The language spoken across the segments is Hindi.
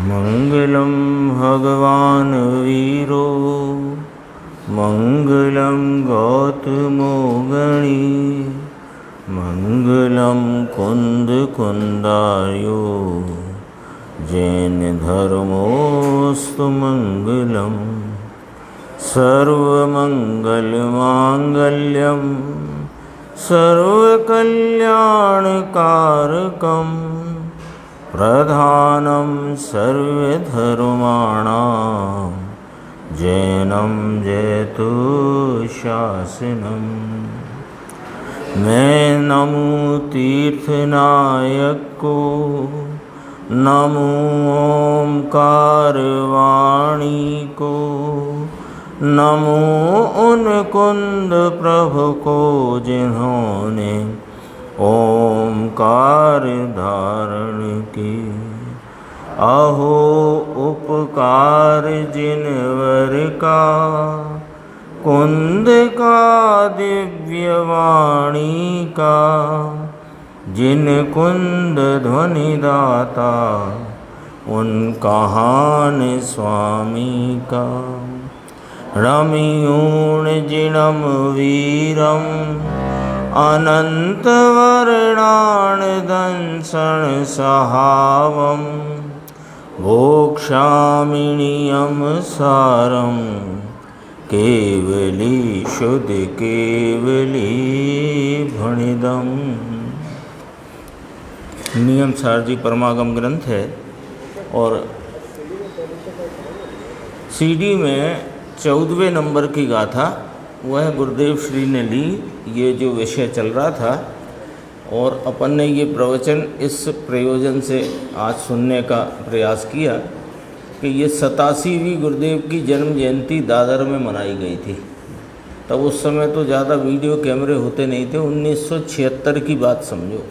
मंगलम भगवान वीरो मंगलम गौतमो गणी मंगलम कुंद कुंदार्यो जैन धर्मोस्तु मंगलम सर्वमंगलमांगल्यम सर्वकल्याणकारकम प्रधानं सर्वधर्माणां जैनं जयतु शासनम्। मैं नमो तीर्थनायक को, नमो ओंकार वाणी को, नमो उन कुंद प्रभु को जिन्होंने ओंकार धारण की। अहो उपकार जिनवर का, कुंद का दिव्य वाणी का, जिन कुंद ध्वनि दाता उन कहान स्वामी का। रमियूण जिनम वीरम अनंत वर्णान दंसन सहावम भोक्षामिणियम सारम केवली शुद्ध केवली भणिदम। नियम सार जी परमागम ग्रंथ है और सीडी में 14वें नंबर की गाथा वह गुरुदेव श्री ने ली। ये जो विषय चल रहा था और अपन ने ये प्रवचन इस प्रयोजन से आज सुनने का प्रयास किया कि ये 87वीं गुरुदेव की जन्म जयंती दादर में मनाई गई थी। तब उस समय तो ज़्यादा वीडियो कैमरे होते नहीं थे। 1976 की बात समझो,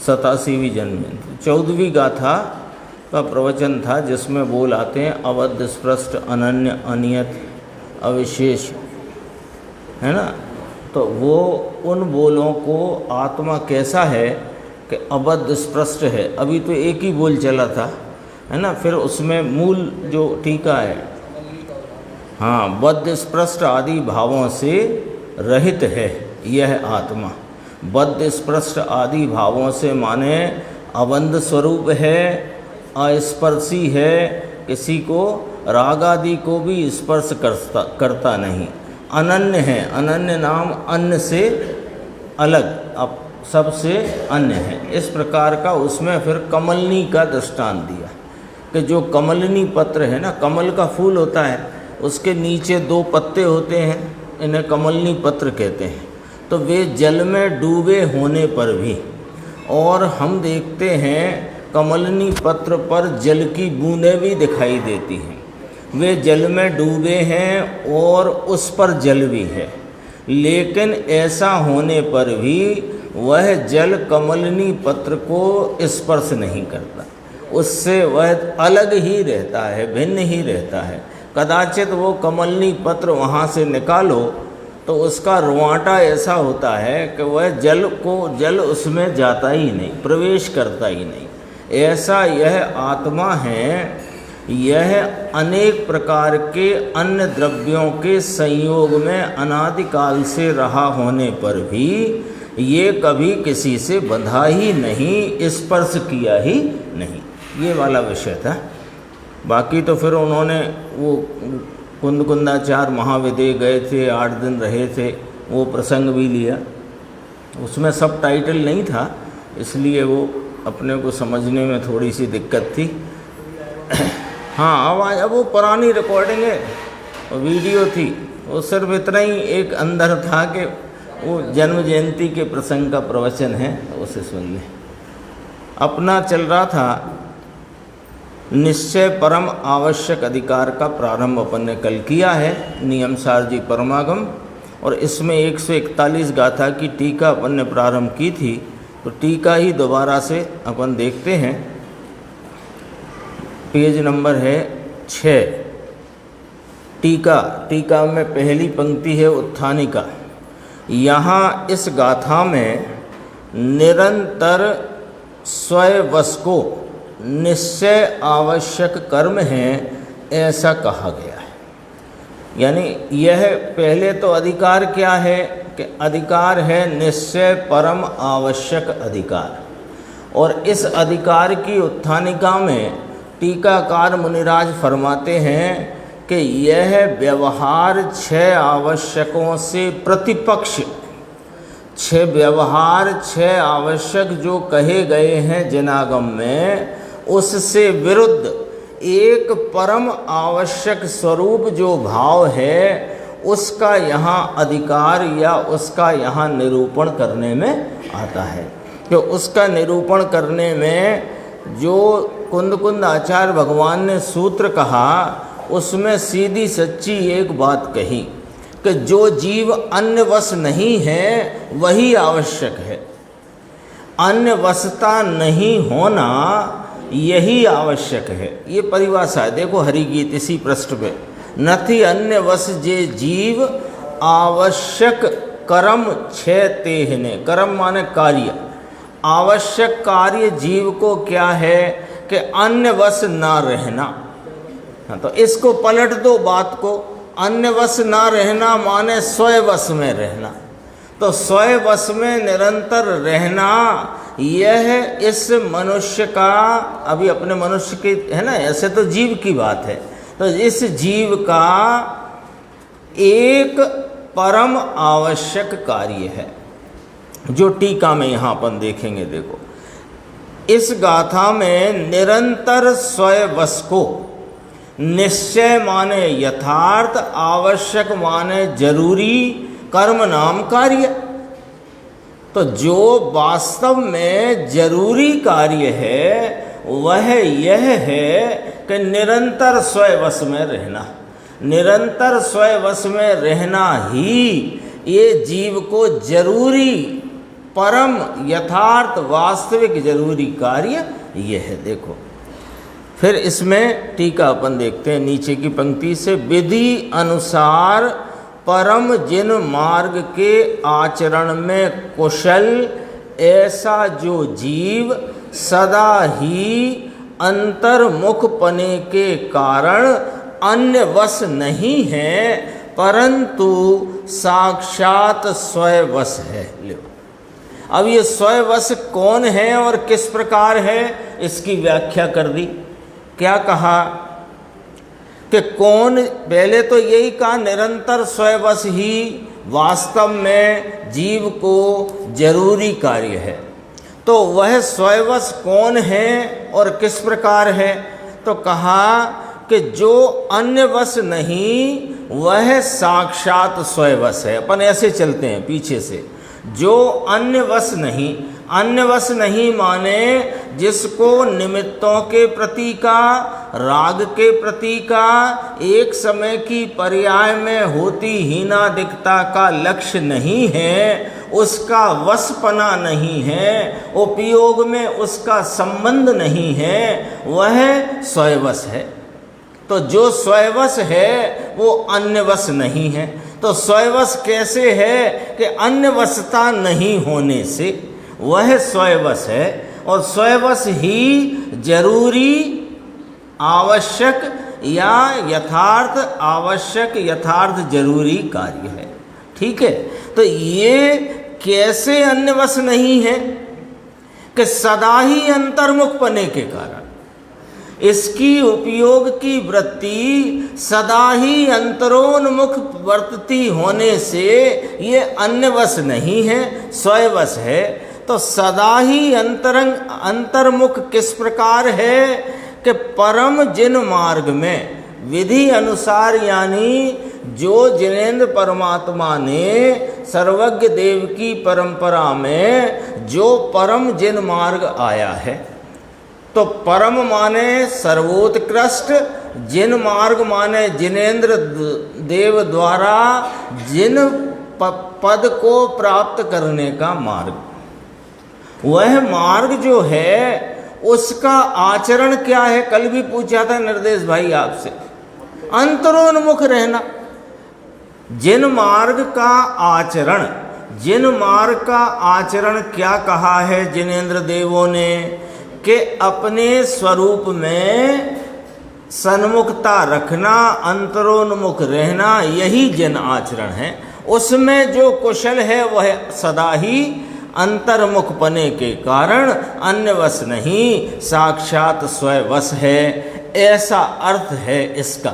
87वीं जन्म जयंती। 14वीं गाथा का प्रवचन था जिसमें बोल आते हैं अवध स्पृष्ट अनन्य अनियत अविशेष, है ना। तो वो उन बोलों को आत्मा कैसा है कि अबद्ध स्पृष्ट है। अभी तो एक ही बोल चला था, है ना। फिर उसमें मूल जो टीका है, हाँ, बद्ध स्पृष्ट आदि भावों से रहित है यह आत्मा। बद्ध स्पृष्ट आदि भावों से माने अबंध स्वरूप है, अस्पर्शी है, किसी को राग आदि को भी स्पर्श करता नहीं। अनन्य है, अनन्य नाम अन्न से अलग, अब सबसे अन्य है। इस प्रकार का उसमें फिर कमलनी का दृष्टांत दिया कि जो कमलनी पत्र है ना, कमल का फूल होता है, उसके नीचे 2 पत्ते होते हैं, इन्हें कमलनी पत्र कहते हैं। तो वे जल में डूबे होने पर भी, और हम देखते हैं कमलनी पत्र पर जल की बूंदें भी दिखाई देती हैं। वे जल में डूबे हैं और उस पर जल भी है, लेकिन ऐसा होने पर भी वह जल कमलनी पत्र को स्पर्श नहीं करता, उससे वह अलग ही रहता है, भिन्न ही रहता है। कदाचित वो कमलनी पत्र वहाँ से निकालो तो उसका रुआंटा ऐसा होता है कि वह जल उसमें जाता ही नहीं, प्रवेश करता ही नहीं। ऐसा यह आत्मा है। यह अनेक प्रकार के अन्य द्रव्यों के संयोग में अनादिकाल से रहा होने पर भी ये कभी किसी से बंधा ही नहीं, स्पर्श किया ही नहीं। ये वाला विषय था। बाकी तो फिर उन्होंने वो कुंदाचार महाविद्य गए थे, 8 दिन रहे थे, वो प्रसंग भी लिया। उसमें सब टाइटल नहीं था, इसलिए वो अपने को समझने में थोड़ी सी दिक्कत थी। हाँ, अब वो पुरानी रिकॉर्डिंग है, वीडियो थी, वो सिर्फ इतना ही एक अंदर था कि वो जन्म जयंती के प्रसंग का प्रवचन है, उसे सुन लें। अपना चल रहा था निश्चय परम आवश्यक अधिकार का प्रारंभ अपन ने कल किया है, नियम सार जी परमागम, और इसमें 141 गाथा की टीका अपन ने प्रारंभ की थी। तो टीका ही दोबारा से अपन देखते हैं। पेज नंबर है 6। टीका में पहली पंक्ति है उत्थानिका। यहाँ इस गाथा में निरंतर स्वयं वश को निश्चय आवश्यक कर्म हैं, ऐसा कहा गया है। यानी यह पहले तो अधिकार क्या है कि अधिकार है निश्चय परम आवश्यक अधिकार। और इस अधिकार की उत्थानिका में टीकाकार मुनिराज फरमाते हैं कि यह व्यवहार 6 आवश्यकों से प्रतिपक्ष, 6 व्यवहार 6 आवश्यक जो कहे गए हैं जिनागम में, उससे विरुद्ध एक परम आवश्यक स्वरूप जो भाव है उसका यहाँ अधिकार या उसका यहाँ निरूपण करने में आता है। तो उसका निरूपण करने में जो कुंद आचार्य भगवान ने सूत्र कहा, उसमें सीधी सच्ची एक बात कही कि जो जीव अन्यवश नहीं है वही आवश्यक है। अन्यवशता नहीं होना यही आवश्यक है। ये परिभाषा है, देखो हरिगीत इसी पृष्ठ पे, नथि अन्यवश जे जीव आवश्यक कर्म 6 तेहने। कर्म माने कार्य, आवश्यक कार्य जीव को क्या है कि अन्यवश ना रहना। हाँ, तो इसको पलट दो बात को, अन्यवश ना रहना माने स्वयं में रहना। तो स्वयं में निरंतर रहना, यह इस मनुष्य का, अभी अपने मनुष्य की है ना, ऐसे तो जीव की बात है, तो इस जीव का एक परम आवश्यक कार्य है जो टीका में यहाँ अपन देखेंगे। देखो इस गाथा में निरंतर स्वयं को निश्चय माने यथार्थ, आवश्यक माने जरूरी, कर्म नाम कार्य। तो जो वास्तव में जरूरी कार्य है वह यह है कि निरंतर स्वयं में रहना। निरंतर स्वयं में रहना ही ये जीव को जरूरी, परम, यथार्थ, वास्तविक जरूरी कार्य यह है। देखो फिर इसमें टीका अपन देखते हैं नीचे की पंक्ति से, विधि अनुसार परम जिन मार्ग के आचरण में कुशल, ऐसा जो जीव सदा ही अंतर्मुख पने के कारण अन्यवश नहीं है, परंतु साक्षात स्वयंवश है। लो अब ये स्वयंवश कौन है और किस प्रकार है, इसकी व्याख्या कर दी। क्या कहा कि कौन, पहले तो यही कहा निरंतर स्वयंवश ही वास्तव में जीव को जरूरी कार्य है। तो वह स्वयंवश कौन है और किस प्रकार है, तो कहा कि जो अन्यवश नहीं वह साक्षात स्वयंवश है। अपन ऐसे चलते हैं पीछे से, जो अन्यवश नहीं, अन्यवश नहीं माने जिसको निमित्तों के प्रति का, राग के प्रति का, एक समय की पर्याय में होती हीनादिकता का लक्ष्य नहीं है, उसका वशपना नहीं है, उपयोग में उसका संबंध नहीं है, वह स्वयंवश है। तो जो स्वयंवश है वो अन्यवश नहीं है। तो स्वयंवश कैसे है कि अन्यवशता नहीं होने से वह स्वयंवश है, और स्वयंवश ही जरूरी, आवश्यक या यथार्थ, आवश्यक यथार्थ जरूरी कार्य है। ठीक है, तो ये कैसे अन्यवश नहीं है कि सदा ही अंतर्मुख पने के कारण इसकी उपयोग की वृत्ति सदा ही अंतरोन्मुख वर्तती होने से ये अन्यवश नहीं है, स्वयंवश है। तो सदा ही अंतर्मुख किस प्रकार है कि परम जिन मार्ग में विधि अनुसार, यानी जो जिनेंद्र परमात्मा ने सर्वज्ञ देव की परंपरा में जो परम जिन मार्ग आया है, तो परम माने सर्वोत्कृष्ट, जिन मार्ग माने जिनेंद्र देव द्वारा जिन पद को प्राप्त करने का मार्ग। वह मार्ग जो है उसका आचरण क्या है, कल भी पूछा था निर्देश भाई आपसे, अंतरोन्मुख रहना। जिन मार्ग का आचरण, जिन मार्ग का आचरण क्या कहा है जिनेंद्र देवों ने कि अपने स्वरूप में सन्मुखता रखना, अंतरोन्मुख रहना, यही जन आचरण है। उसमें जो कुशल है वह सदा ही अंतर्मुखपने के कारण अन्यवश नहीं, साक्षात स्वयवश है। ऐसा अर्थ है इसका।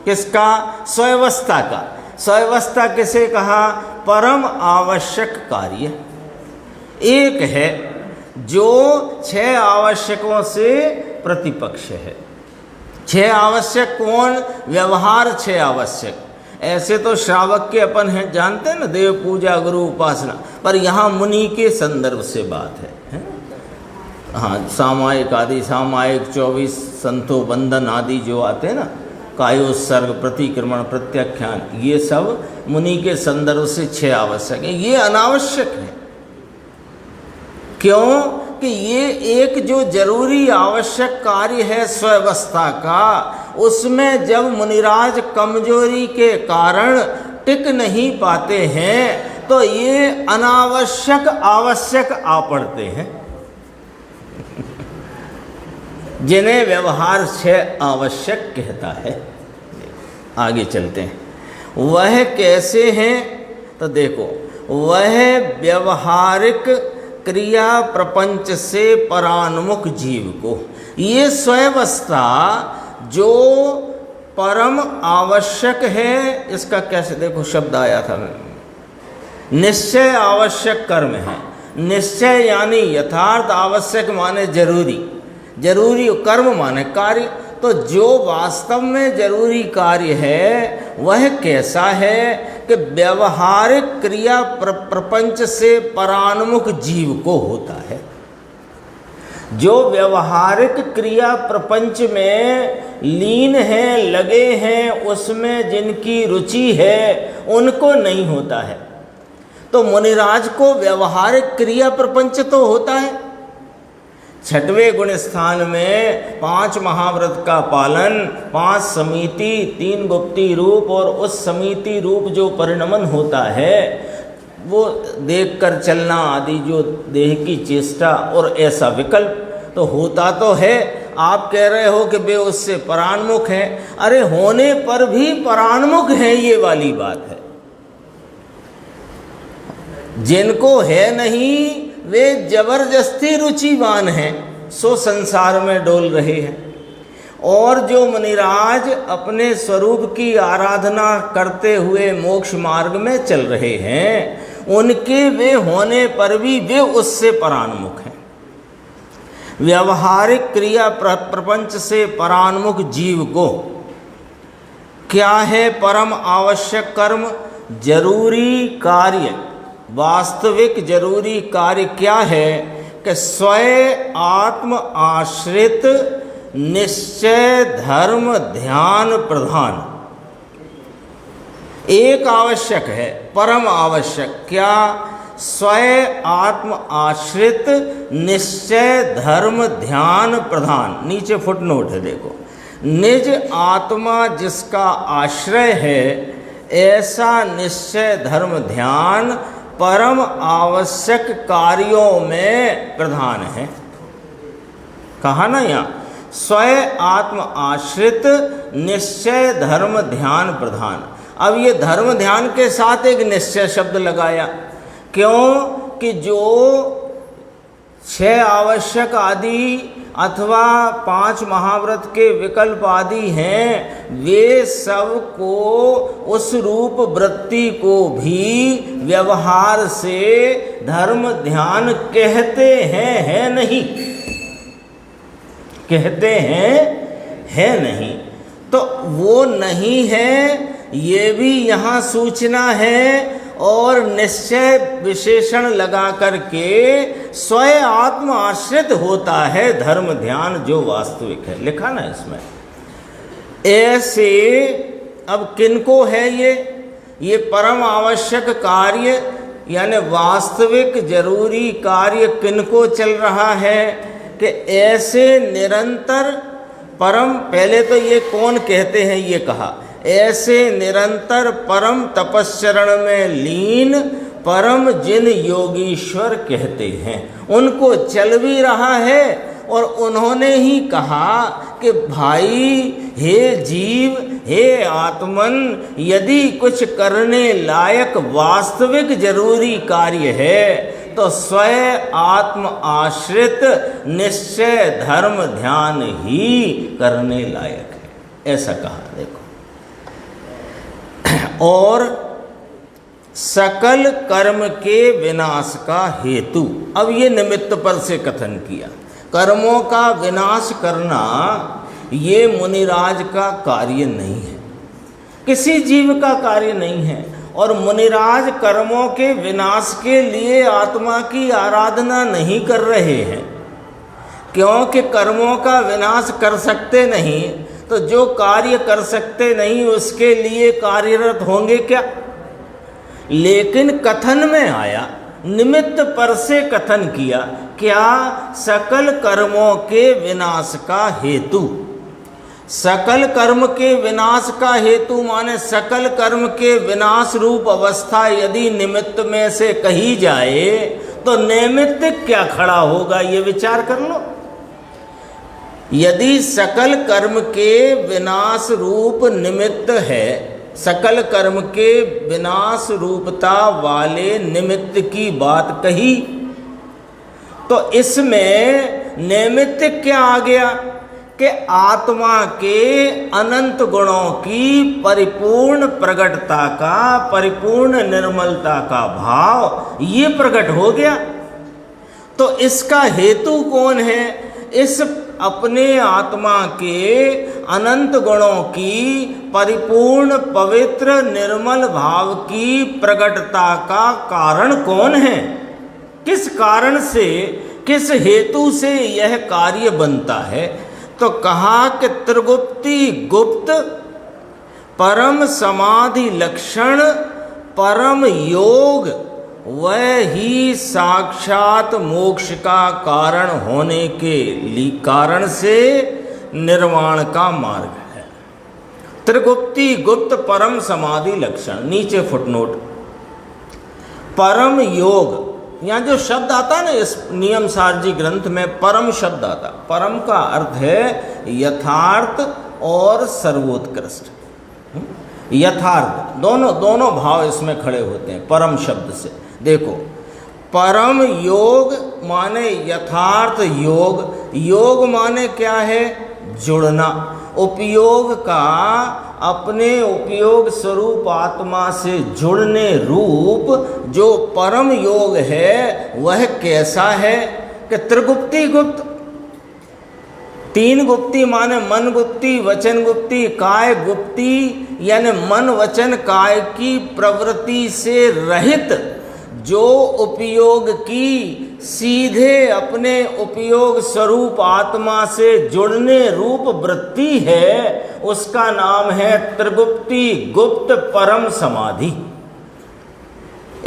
किसका? स्वयवस्था का। स्वयवस्था किसे कहा? परम आवश्यक कार्य एक है जो 6 आवश्यकों से प्रतिपक्ष है। 6 आवश्यक कौन? व्यवहार 6 आवश्यक। ऐसे तो श्रावक के अपन हैं, जानते हैं ना, देव पूजा, गुरु उपासना, पर यहाँ मुनि के संदर्भ से बात है? हाँ, सामायिक आदि, सामायिक 24 संतो बंधन आदि जो आते हैं ना, कायोत्सर्ग, प्रतिक्रमण, प्रत्याख्यान, ये सब मुनि के संदर्भ से 6 आवश्यक है। ये अनावश्यक है। क्यों? कि ये एक जो जरूरी आवश्यक कार्य है स्वयवस्था का, उसमें जब मुनिराज कमजोरी के कारण टिक नहीं पाते हैं तो ये अनावश्यक आवश्यक आ पड़ते हैं जिन्हें व्यवहार 6 आवश्यक कहता है। आगे चलते हैं। वह कैसे हैं? तो देखो, वह व्यवहारिक क्रिया प्रपंच से परान्मुख जीव को, ये स्वयवस्था जो परम आवश्यक है, इसका कैसे देखो शब्द आया था, निश्चय आवश्यक कर्म है। निश्चय यानी यथार्थ, आवश्यक माने जरूरी, जरूरी कर्म माने कार्य। तो जो वास्तव में जरूरी कार्य है वह कैसा है कि व्यवहारिक क्रिया प्रपंच से परान्मुख जीव को होता है। जो व्यवहारिक क्रिया प्रपंच में लीन हैं, लगे हैं, उसमें जिनकी रुचि है, उनको नहीं होता है। तो मुनिराज को व्यवहारिक क्रिया प्रपंच तो होता है। 6वें गुण स्थान में 5 महाव्रत का पालन, 5 समिति, 3 गुप्ती रूप और उस समिति रूप जो परिणमन होता है वो देखकर चलना आदि, जो देह की चेष्टा और ऐसा विकल्प तो होता तो है। आप कह रहे हो कि वे उससे परान्मुख हैं। अरे होने पर भी परान्मुख हैं, ये वाली बात है। जिनको है नहीं वे जबरदस्ती रुचिवान हैं, सो संसार में डोल रहे हैं। और जो मुनिराज अपने स्वरूप की आराधना करते हुए मोक्ष मार्ग में चल रहे हैं, उनके वे होने पर भी वे उससे परान्मुख हैं। व्यवहारिक क्रिया प्रपंच से परान्मुख जीव को क्या है? परम आवश्यक कर्म, जरूरी कार्य, वास्तविक जरूरी कार्य क्या है कि स्वयं आत्म आश्रित निश्चय धर्म ध्यान प्रधान एक आवश्यक है, परम आवश्यक। क्या? स्वयं आत्म आश्रित निश्चय धर्म ध्यान प्रधान। नीचे फुटनोट है, देखो, निज आत्मा जिसका आश्रय है, ऐसा निश्चय धर्म ध्यान परम आवश्यक कार्यों में प्रधान है। कहा ना यहाँ, स्वयं आत्म आश्रित निश्चय धर्म ध्यान प्रधान। अब ये धर्म ध्यान के साथ एक निश्चय शब्द लगाया। क्यों? कि जो 6 आवश्यक आदि अथवा 5 महाव्रत के विकल्प आदि हैं, वे सब को उस रूप वृत्ति को भी व्यवहार से धर्म ध्यान कहते हैं, है नहीं? कहते हैं, है नहीं? तो वो नहीं है, ये भी यहाँ सूचना है। और निश्चय विशेषण लगा करके स्वयं आत्म आश्रित होता है धर्म ध्यान जो वास्तविक है, लिखा ना इसमें। ऐसे अब किनको है ये परम आवश्यक कार्य यानी वास्तविक जरूरी कार्य किनको चल रहा है कि ऐसे निरंतर परम, पहले तो ये कौन कहते हैं, ये कहा, ऐसे निरंतर परम तपस्चरण में लीन परम जिन योगीश्वर कहते हैं, उनको चल भी रहा है और उन्होंने ही कहा कि भाई, हे जीव, हे आत्मन, यदि कुछ करने लायक वास्तविक जरूरी कार्य है तो स्वयं आत्म आश्रित निश्चय धर्म ध्यान ही करने लायक है, ऐसा कहा। देखो, और सकल कर्म के विनाश का हेतु, अब ये निमित्त पर से कथन किया। कर्मों का विनाश करना ये मुनिराज का कार्य नहीं है, किसी जीव का कार्य नहीं है। और मुनिराज कर्मों के विनाश के लिए आत्मा की आराधना नहीं कर रहे हैं, क्योंकि कर्मों का विनाश कर सकते नहीं तो जो कार्य कर सकते नहीं उसके लिए कार्यरत होंगे क्या। लेकिन कथन में आया, निमित्त पर से कथन किया, क्या? सकल कर्मों के विनाश का हेतु। सकल कर्म के विनाश का हेतु माने सकल कर्म के विनाश रूप अवस्था यदि निमित्त में से कही जाए तो निमित्त क्या खड़ा होगा, ये विचार कर लो। यदि सकल कर्म के विनाश रूप निमित्त है, सकल कर्म के विनाश रूपता वाले निमित्त की बात कही, तो इसमें निमित्त क्या आ गया कि आत्मा के अनंत गुणों की परिपूर्ण प्रकटता का, परिपूर्ण निर्मलता का भाव ये प्रकट हो गया। तो इसका हेतु कौन है? इस अपने आत्मा के अनंत गुणों की परिपूर्ण पवित्र निर्मल भाव की प्रकटता का कारण कौन है? किस कारण से, किस हेतु से यह कार्य बनता है? तो कहा कि त्रिगुप्ती गुप्त परम समाधि लक्षण परम योग वह ही साक्षात मोक्ष का कारण होने के कारण से निर्वाण का मार्ग है। त्रिगुप्ती गुप्त परम समाधि लक्षण, नीचे फुटनोट, परम योग, यहाँ जो शब्द आता है ना इस नियम सारजी ग्रंथ में, परम शब्द आता। परम का अर्थ है यथार्थ और सर्वोत्कृष्ट। यथार्थ, दोनों भाव इसमें खड़े होते हैं परम शब्द से। देखो, परम योग माने यथार्थ योग, योग माने क्या है? जुड़ना। उपयोग का अपने उपयोग स्वरूप आत्मा से जुड़ने रूप जो परम योग है वह कैसा है कि त्रिगुप्ती गुप्त। तीन गुप्ती माने मन गुप्ती, वचन गुप्ती, काय गुप्ती, यानी मन वचन काय की प्रवृत्ति से रहित जो उपयोग की सीधे अपने उपयोग स्वरूप आत्मा से जुड़ने रूप वृत्ति है, उसका नाम है त्रिगुप्ती गुप्त परम समाधि।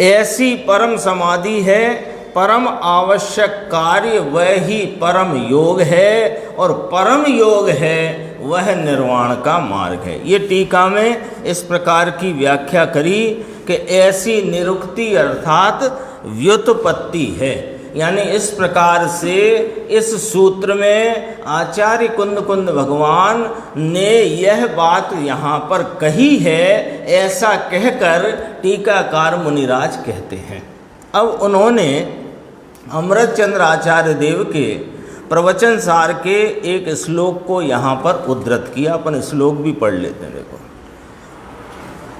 ऐसी परम समाधि है, परम आवश्यक कार्य वह ही परम योग है, और परम योग है वह निर्वाण का मार्ग है। ये टीका में इस प्रकार की व्याख्या करी कि ऐसी निरुक्ति अर्थात व्युत्पत्ति है। यानी इस प्रकार से इस सूत्र में आचार्य कुंद भगवान ने यह बात यहाँ पर कही है, ऐसा कहकर टीकाकार मुनिराज कहते हैं। अब उन्होंने अमृत चंद्र आचार्य देव के प्रवचन सार के एक श्लोक को यहाँ पर उद्धृत किया। अपन श्लोक भी पढ़ लेते हैं। देखो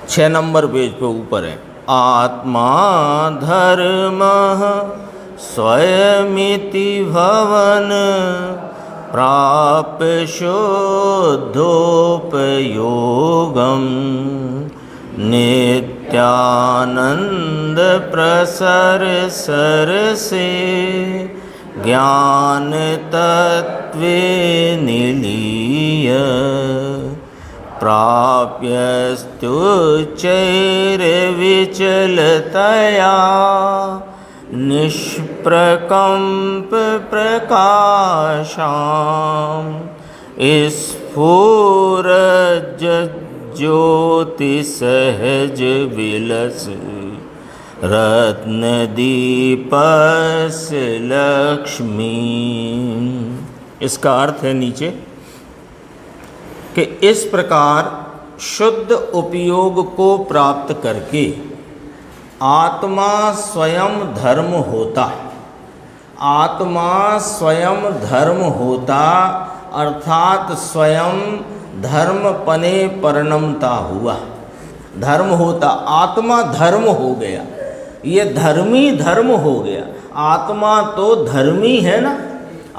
6 नंबर पेज पे ऊपर है, आत्मा धर्म स्वयमिति भवन प्राप्य शुद्धोपयोगम नित्यानंद प्रसर सर से ज्ञान तत्वे निलीय प्राप्यस्तु चैर्विचलतया निष्प्रकम्प प्रकाशां स्फुरज्योति सहज विलस रत्नदीपस्य लक्ष्मी। इसका अर्थ है नीचे कि इस प्रकार शुद्ध उपयोग को प्राप्त करके आत्मा स्वयं धर्म होता, आत्मा स्वयं धर्म होता अर्थात स्वयं धर्मपने परिणमता हुआ। धर्म होता, आत्मा धर्म हो गया, ये धर्मी धर्म हो गया। आत्मा तो धर्मी है ना,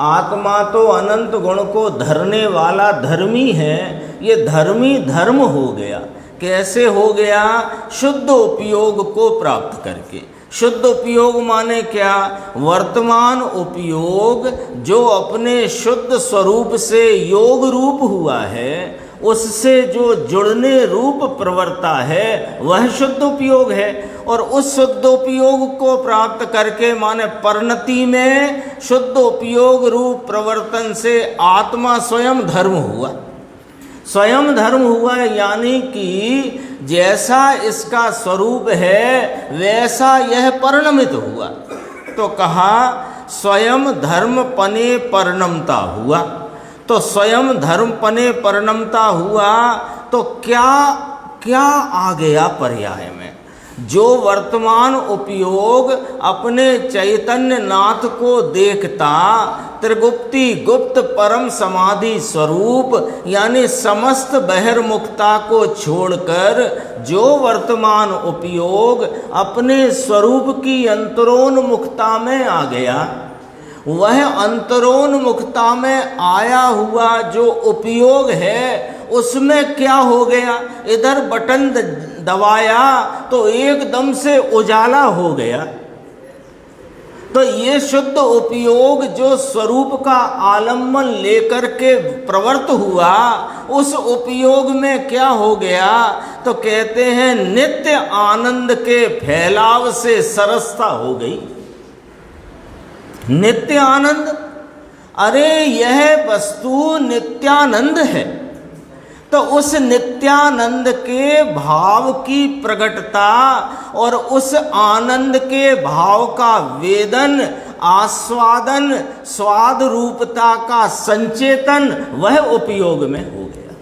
आत्मा तो अनंत गुण को धरने वाला धर्मी है, ये धर्मी धर्म हो गया। कैसे हो गया? शुद्ध उपयोग को प्राप्त करके। शुद्ध उपयोग माने क्या? वर्तमान उपयोग जो अपने शुद्ध स्वरूप से योग रूप हुआ है, उससे जो जुड़ने रूप प्रवृत्ता है, वह शुद्ध उपयोग है। और उस शुद्ध उपयोग को प्राप्त करके माने परिणति में शुद्ध उपयोग रूप प्रवर्तन से आत्मा स्वयं धर्म हुआ। स्वयं धर्म हुआ यानी कि जैसा इसका स्वरूप है वैसा यह परिणमित हुआ। तो कहा स्वयं धर्मपने परिणमता हुआ। तो स्वयं धर्मपने परिणमता हुआ तो क्या क्या आ गया पर्याय में? जो वर्तमान उपयोग अपने चैतन्य नाथ को देखता, त्रिगुप्ती गुप्त परम समाधि स्वरूप यानी समस्त बहिर्मुखता को छोड़कर जो वर्तमान उपयोग अपने स्वरूप की अंतरोन्मुखता में आ गया, वह अंतरोन्मुखता में आया हुआ जो उपयोग है उसमें क्या हो गया? इधर बटन दबाया तो एकदम से उजाला हो गया। तो ये शुद्ध उपयोग जो स्वरूप का आलम्बन लेकर के प्रवृत्त हुआ, उस उपयोग में क्या हो गया? तो कहते हैं नित्य आनंद के फैलाव से सरसता हो गई। नित्य आनंद, अरे यह वस्तु नित्यानंद है, तो उस नित्यानंद के भाव की प्रकटता और उस आनंद के भाव का वेदन, आस्वादन, स्वाद रूपता का संचेतन वह उपयोग में हो गया।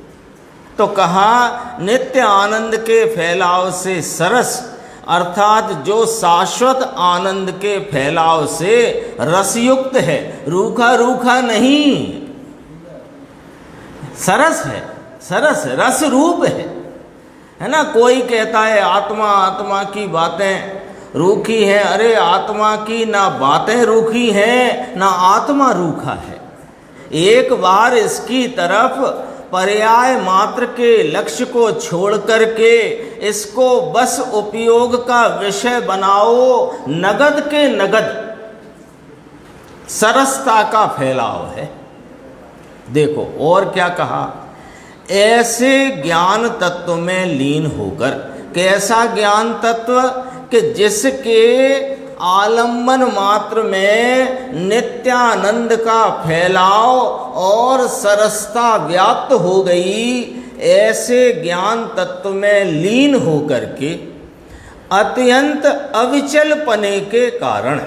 तो कहा नित्य आनंद के फैलाव से सरस, अर्थात जो शाश्वत आनंद के फैलाव से रसयुक्त है, रूखा रूखा नहीं, सरस है, सरस रस रूप है ना। कोई कहता है आत्मा, आत्मा की बातें रूखी हैं। अरे आत्मा की ना बातें रूखी हैं ना आत्मा रूखा है। एक बार इसकी तरफ पर्याय मात्र के लक्ष्य को छोड़ करके इसको बस उपयोग का विषय बनाओ, नगद के नगद सरसता का फैलाव है। देखो और क्या कहा, ऐसे ज्ञान तत्व में लीन होकर। कैसा ज्ञान तत्व? कि जिसके आलम्बन मात्र में नित्यानंद का फैलाव और सरसता व्याप्त हो गई। ऐसे ज्ञान तत्व में लीन होकर के अत्यंत अविचलपने के कारण,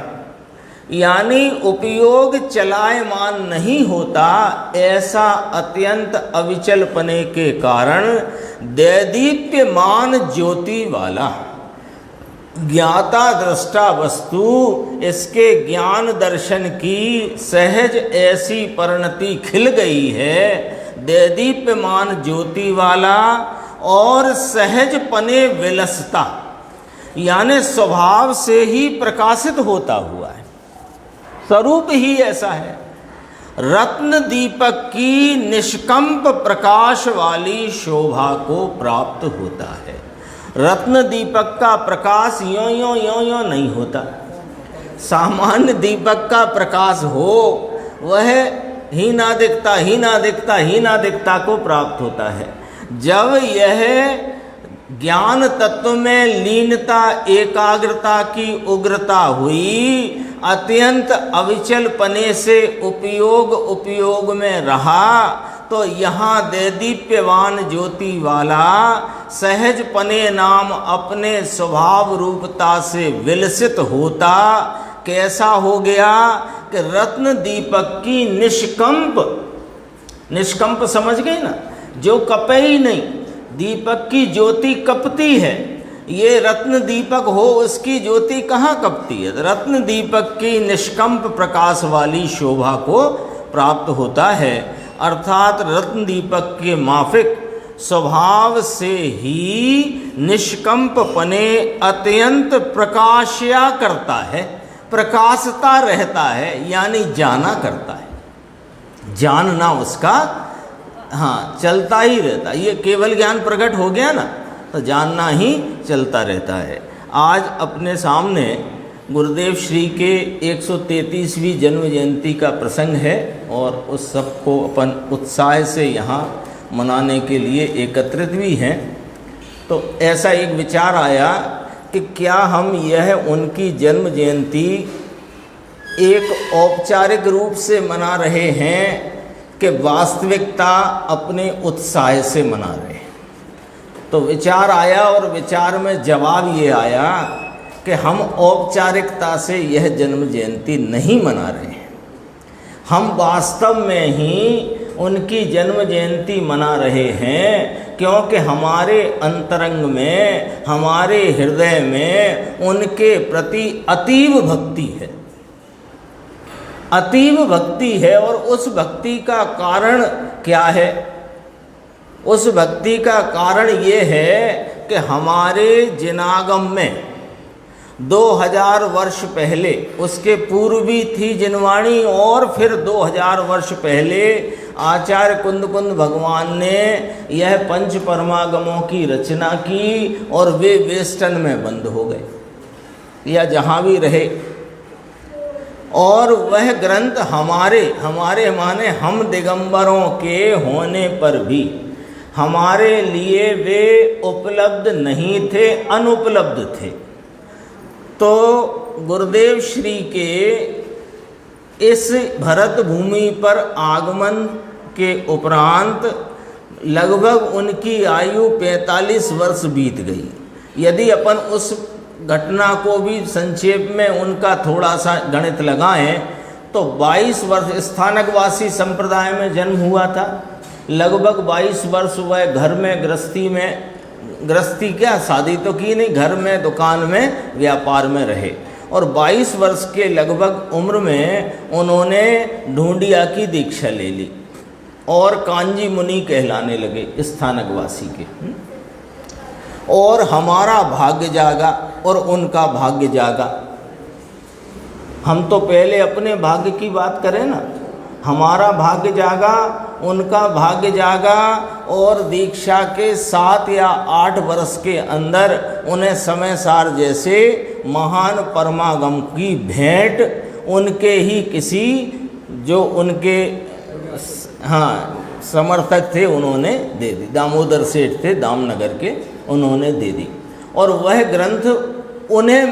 यानी उपयोग चलायमान नहीं होता, ऐसा अत्यंत अविचलपने के कारण दैदीप्यमान ज्योति वाला ज्ञाता दृष्टा वस्तु इसके ज्ञान दर्शन की सहज ऐसी परिणति खिल गई है। दैदीप्यमान ज्योति वाला और सहज पने विलसता, यानी स्वभाव से ही प्रकाशित होता हुआ है, स्वरूप ही ऐसा है। रत्न दीपक की निष्कंप प्रकाश वाली शोभा को प्राप्त होता है। रत्न दीपक का प्रकाश यों यों यों यों नहीं होता। सामान्य दीपक का प्रकाश हो वह ही ना दिखता, ही ना दिखता, ही ना दिखता को प्राप्त होता है। जब यह ज्ञान तत्व में लीनता, एकाग्रता की उग्रता हुई, अत्यंत अविचल पने से उपयोग में रहा, तो यहाँ दैदीप्यवान ज्योति वाला सहज पने नाम अपने स्वभाव रूपता से विलसित होता। कैसा हो गया कि रत्न दीपक की निष्कंप समझ गए ना, जो कपे ही नहीं, दीपक की ज्योति कपती है, ये रत्न दीपक हो उसकी ज्योति कहाँ कपती है। रत्न दीपक की निष्कंप प्रकाश वाली शोभा को प्राप्त होता है, अर्थात रत्न दीपक के माफिक स्वभाव से ही निष्कंप पने अत्यंत प्रकाशया करता है, प्रकाशता रहता है, यानी जाना करता है, जानना उसका हाँ चलता ही रहता है। ये केवल ज्ञान प्रकट हो गया ना तो जानना ही चलता रहता है। आज अपने सामने गुरुदेव श्री के 133वीं जन्म जयंती का प्रसंग है और उस सबको अपन उत्साह से यहाँ मनाने के लिए एकत्रित भी हैं। तो ऐसा एक विचार आया कि क्या हम यह उनकी जन्म जयंती एक औपचारिक रूप से मना रहे हैं कि वास्तविकता अपने उत्साह से मना रहे हैं। तो विचार आया और विचार में जवाब ये आया कि हम औपचारिकता से यह जन्म जयंती नहीं मना रहे हैं, हम वास्तव में ही उनकी जन्म जयंती मना रहे हैं, क्योंकि हमारे अंतरंग में, हमारे हृदय में उनके प्रति अतीव भक्ति है, अतीव भक्ति है। और उस भक्ति का कारण क्या है? उस भक्ति का कारण ये है कि हमारे जिनागम में 2000 वर्ष पहले, उसके पूर्व भी थी जिनवाणी और फिर 2000 वर्ष पहले आचार्य कुंद भगवान ने यह पंच परमागमों की रचना की और वे वेस्टर्न में बंद हो गए या जहाँ भी रहे। और वह ग्रंथ हमारे माने हम दिगंबरों के होने पर भी हमारे लिए वे उपलब्ध नहीं थे, अनुपलब्ध थे। तो गुरुदेव श्री के इस भरत भूमि पर आगमन के उपरांत लगभग उनकी आयु 45 वर्ष बीत गई। यदि अपन उस घटना को भी संक्षेप में उनका थोड़ा सा गणित लगाएं तो 22 वर्ष स्थानकवासी संप्रदाय में जन्म हुआ था, लगभग 22 वर्ष वह घर में गृहस्थी क्या, शादी तो की नहीं, घर में दुकान में व्यापार में रहे। और 22 वर्ष के लगभग उम्र में उन्होंने ढूंढिया की दीक्षा ले ली और कांजी मुनि कहलाने लगे स्थानकवासी के। और हमारा भाग्य जागा और उनका भाग्य जागा। हम तो पहले अपने भाग्य की बात करें ना, हमारा भाग्य जागा, उनका भाग्य जागा और दीक्षा के 7 या 8 वर्ष के अंदर उन्हें समय सार जैसे महान परमागम की भेंट उनके ही किसी जो उनके समर्थक थे उन्होंने दे दी। दामोदर सेठ थे दामनगर के, उन्होंने दे दी। और वह ग्रंथ उन्हें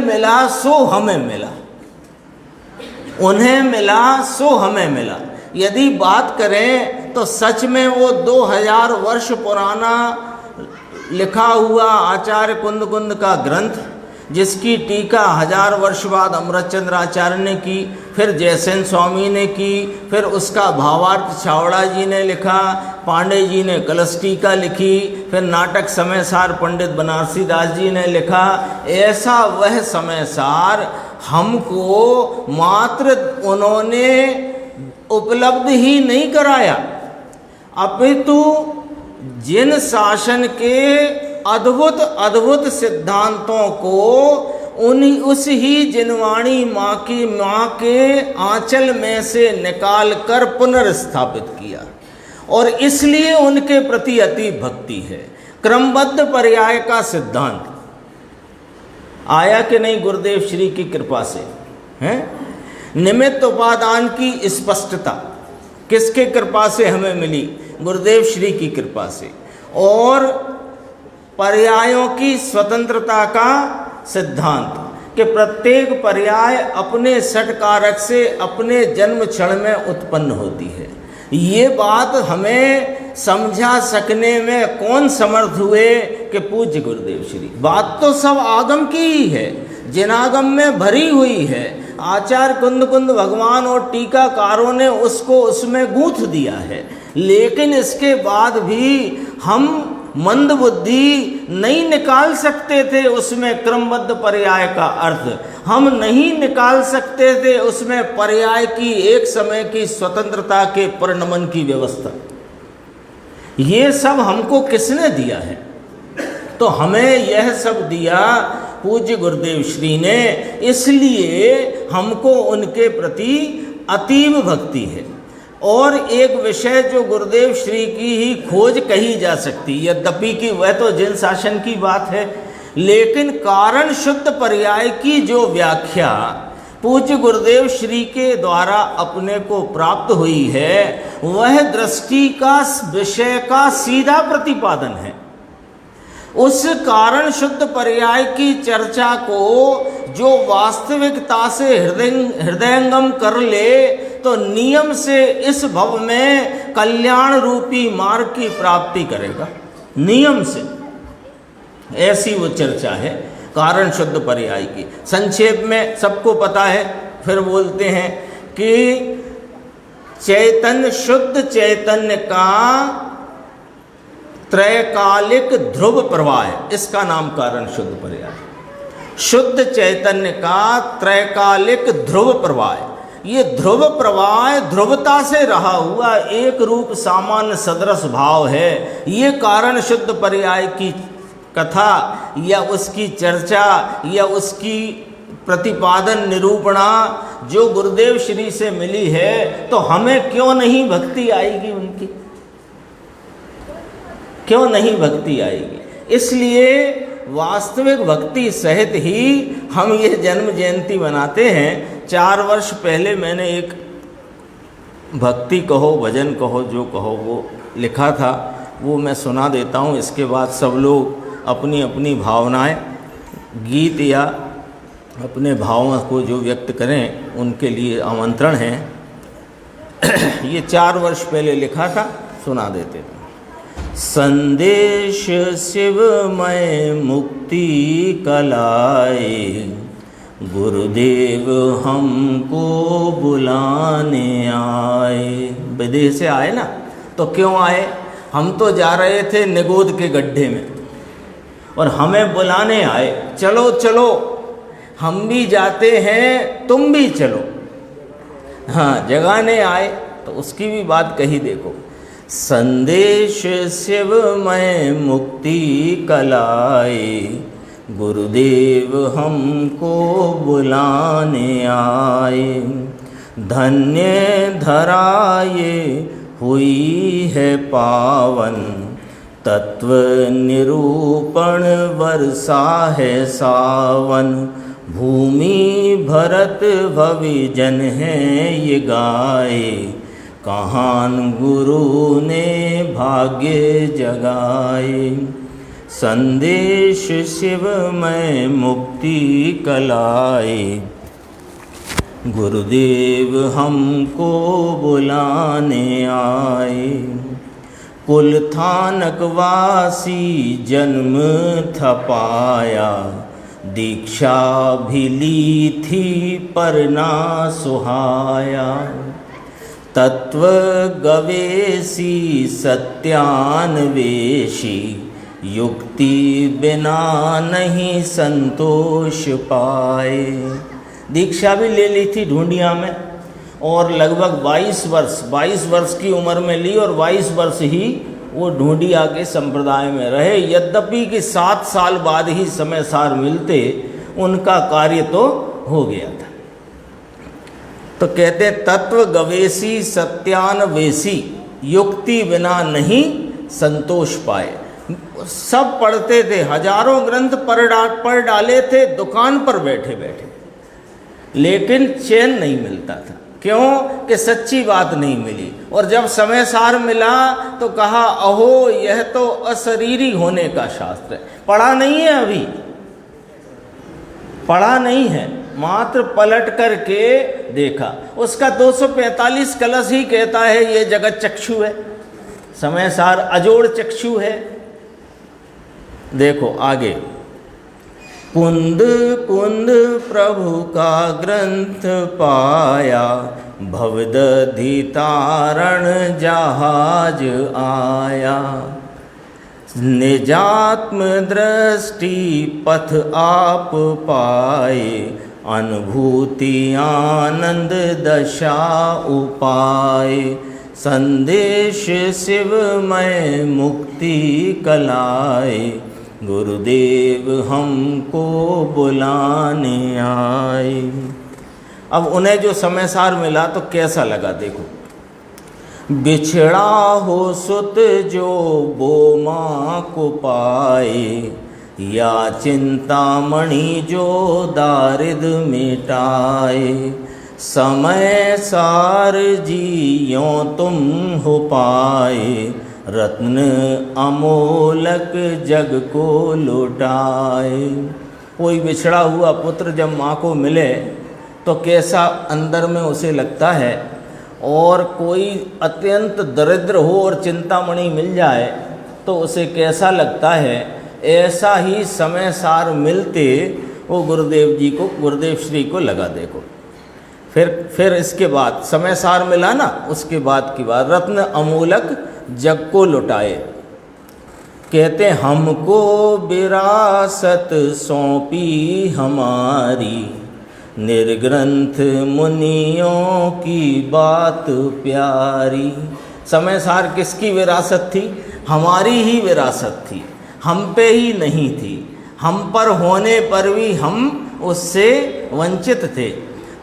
मिला सो हमें मिला, उन्हें मिला सो हमें मिला। यदि बात करें तो सच में वो 2000 वर्ष पुराना लिखा हुआ आचार्य कुंद का ग्रंथ, जिसकी टीका 1000 वर्ष बाद अमृतचंद्र आचार्य ने की, फिर जयसेन स्वामी ने की, फिर उसका भावार्थ छावड़ा जी ने लिखा, पांडे जी ने कलश टीका लिखी, फिर नाटक समय सार पंडित बनारसी दास जी ने लिखा। ऐसा वह समय सार हमको मात्र उन्होंने उपलब्ध ही नहीं कराया, अपितु जिन शासन के अद्भुत सिद्धांतों को उस ही जिनवाणी माँ के आंचल में से निकाल कर पुनर्स्थापित किया। और इसलिए उनके प्रति अति भक्ति है। क्रमबद्ध पर्याय का सिद्धांत आया कि नहीं गुरुदेव श्री की कृपा से हैं। निमित्त उपादान की स्पष्टता किसके कृपा से हमें मिली? गुरुदेव श्री की कृपा से। और पर्यायों की स्वतंत्रता का सिद्धांत कि प्रत्येक पर्याय अपने षटकारक से अपने जन्म क्षण में उत्पन्न होती है। ये बात हमें समझा सकने में कौन समर्थ हुए कि पूज्य गुरुदेव श्री। बात तो सब आगम की ही है। जिनागम में भरी हुई है। आचार्य कुंद कुंद भगवान और टीकाकारों ने उसको उसमें गूंथ दिया है, लेकिन इसके बाद भी हम मंद बुद्धि नहीं निकाल सकते थे उसमें क्रमबद्ध पर्याय का अर्थ, हम नहीं निकाल सकते थे उसमें पर्याय की एक समय की स्वतंत्रता के परिणमन की व्यवस्था। ये सब हमको किसने दिया है? तो हमें यह सब दिया पूज्य गुरुदेव श्री ने, इसलिए हमको उनके प्रति अतीव भक्ति है। और एक विषय जो गुरुदेव श्री की ही खोज कही जा सकती, यद्यपि कि वह तो जिन शासन की बात है, लेकिन कारण शुद्ध पर्याय की जो व्याख्या पूज्य गुरुदेव श्री के द्वारा अपने को प्राप्त हुई है, वह दृष्टि का विषय का सीधा प्रतिपादन है। उस कारण शुद्ध पर्याय की चर्चा को जो वास्तविकता से हृदयंगम कर ले, तो नियम से इस भव में कल्याण रूपी मार्ग की प्राप्ति करेगा। नियम से ऐसी वो चर्चा है कारण शुद्ध पर्याय की। संक्षेप में सबको पता है, फिर बोलते हैं कि चैतन्य, शुद्ध चैतन्य का त्रैकालिक ध्रुव प्रवाह, इसका नाम कारण शुद्ध पर्याय। शुद्ध चैतन्य का त्रैकालिक ध्रुव प्रवाह, ये ध्रुव प्रवाह ध्रुवता से रहा हुआ एक रूप सामान्य सदृश भाव है। ये कारण शुद्ध पर्याय की कथा या उसकी चर्चा या उसकी प्रतिपादन निरूपणा जो गुरुदेव श्री से मिली है, तो हमें क्यों नहीं भक्ति आएगी उनकी? क्यों नहीं भक्ति आएगी? इसलिए वास्तविक भक्ति सहित ही हम ये जन्म जयंती मनाते हैं। 4 वर्ष पहले मैंने एक भक्ति कहो, भजन कहो, जो कहो वो लिखा था, वो मैं सुना देता हूँ। इसके बाद सब लोग अपनी अपनी भावनाएं, गीत या अपने भावों को जो व्यक्त करें, उनके लिए आमंत्रण है। ये 4 वर्ष पहले लिखा था, सुना देते थे। संदेश शिवमय मुक्ति कलाए, गुरुदेव हमको बुलाने आए। विदेश से आए ना, तो क्यों आए? हम तो जा रहे थे निगोद के गड्ढे में और हमें बुलाने आए, चलो चलो हम भी जाते हैं, तुम भी चलो। हाँ, जगाने आए, तो उसकी भी बात कही देखो। संदेश शिवमय मुक्ति कलाए, गुरुदेव हमको बुलाने आए। धन्य धरा ये हुई है पावन, तत्व निरूपण वर्षा है सावन। भूमि भरत भविजन है ये गाए, कहान गुरु ने भाग्य जगाए। संदेश शिवमय मुक्ति कलाए, गुरुदेव हमको बुलाने आए। कुलथानक वासी जन्म था पाया, दीक्षा भी ली थी पर ना सुहाया। तत्व गवेशी सत्यान्वेषी, युक्ति बिना नहीं संतोष पाए। दीक्षा भी ले ली थी ढूंढिया में, और लगभग 22 वर्ष की उम्र में ली, और 22 वर्ष ही वो ढूंढिया के संप्रदाय में रहे। यद्यपि कि 7 साल बाद ही समय सार मिलते उनका कार्य तो हो गया था। तो कहते तत्व गवेशी सत्यान्वेषी, युक्ति बिना नहीं संतोष पाए। सब पढ़ते थे, हजारों ग्रंथ पढ़ डाले थे दुकान पर बैठे बैठे, लेकिन चैन नहीं मिलता था। क्यों? कि सच्ची बात नहीं मिली। और जब समय सार मिला तो कहा, अहो यह तो अशरीरी होने का शास्त्र है। पढ़ा नहीं है, अभी पढ़ा नहीं है, मात्र पलट करके देखा। उसका 245 कलश ही कहता है ये जगत चक्षु है, समय सार अजोड़ चक्षु है। देखो आगे, कुंद कुंद प्रभु का ग्रंथ पाया, भवदधि तारण जहाज आया। निजात्म दृष्टि पथ आप पाए, अनुभूति आनंद दशा उपाय। संदेश शिवमय मुक्ति कलाए, गुरुदेव हमको बुलाने आए। अब उन्हें जो समय सार मिला तो कैसा लगा देखो। बिछड़ा हो सुत जो वो माँ को पाए, या चिंतामणि जो दारिद मिटाए। समय सार जियो तुम हो पाए, रत्न अमोलक जग को लुटाए। कोई बिछड़ा हुआ पुत्र जब माँ को मिले तो कैसा अंदर में उसे लगता है, और कोई अत्यंत दरिद्र हो और चिंतामणि मिल जाए तो उसे कैसा लगता है। ऐसा ही समय सार मिलते वो गुरुदेव जी को, गुरुदेव श्री को लगा देखो। फिर इसके बाद समय सार मिला ना, उसके बाद की बात, रत्न अमूलक जग को लुटाए। कहते हमको विरासत सौंपी हमारी, निर्ग्रंथ मुनियों की बात प्यारी। समय सार किसकी विरासत थी? हमारी ही विरासत थी, हम पे ही नहीं थी। हम पर होने पर भी हम उससे वंचित थे।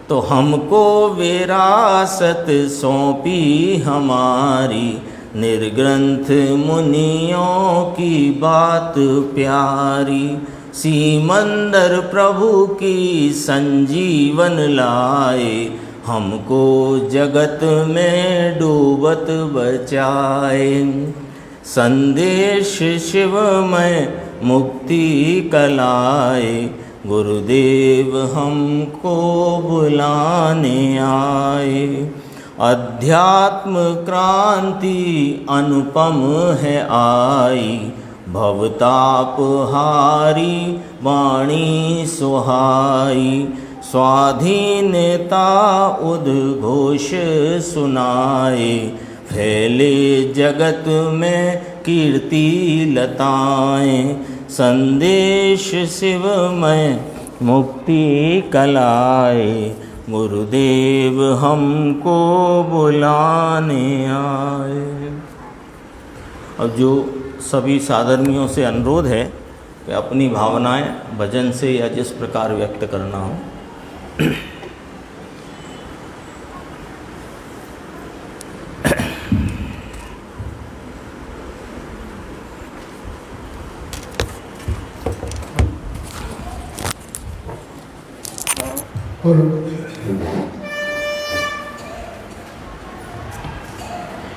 तो हमको विरासत सौंपी हमारी, निर्ग्रंथ मुनियों की बात प्यारी। सीमंदर प्रभु की संजीवन लाए, हमको जगत में डूबत बचाए। संदेश शिवमय मुक्ति कलाए, गुरुदेव हमको बुलाने आए। अध्यात्म क्रांति अनुपम है आई, भवताप हारी वाणी सुहाई। स्वाधीनता उद्घोष सुनाए, फैले जगत में कीर्ति लताएं। संदेश शिवमय मुक्ति कलाए, गुरुदेव हमको बुलाने आए। अब जो सभी साधर्मियों से अनुरोध है कि अपनी भावनाएं भजन से या जिस प्रकार व्यक्त करना हो,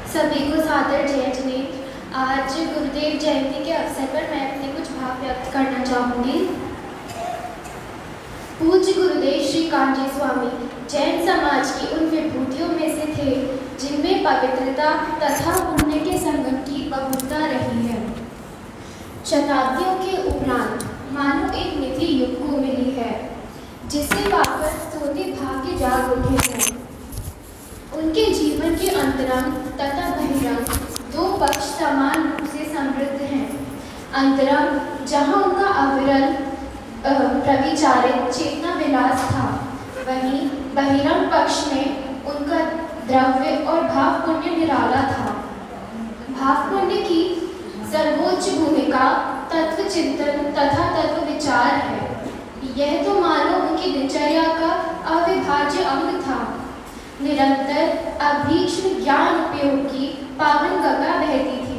सभी को सादर जय जिनेन्द्र। आज गुरुदेव जयंती के अवसर पर मैं अपने कुछ भाव व्यक्त करना चाहूँगी। पूज्य गुरुदेव श्री कान्जी स्वामी जैन समाज की उन विभूतियों में से थे जिनमें पवित्रता तथा पुण्य के संगम की बहुलता रही है। शताब्दियों के उपरांत मानो एक निधि युग को मिली है, जिससे वापस सोते भाग्य जाग उठे हैं। उनके जीवन के अंतरंग तथा बहिरंग दो पक्ष समान रूप से समृद्ध हैं। अंतरंग जहाँ उनका अविरल प्रविचारित चेतना विलास था, वहीं बहिरंग पक्ष में उनका द्रव्य और भाव पुण्य निराला था। भाव पुण्य की सर्वोच्च भूमिका तत्व चिंतन तथा तत्व विचार है। यह तो मानो उनकी दिनचर्या का अविभाज्य अंग था। निरंतर अभीक्ष्ण ज्ञान उपयोग की पावन गंगा बहती थी।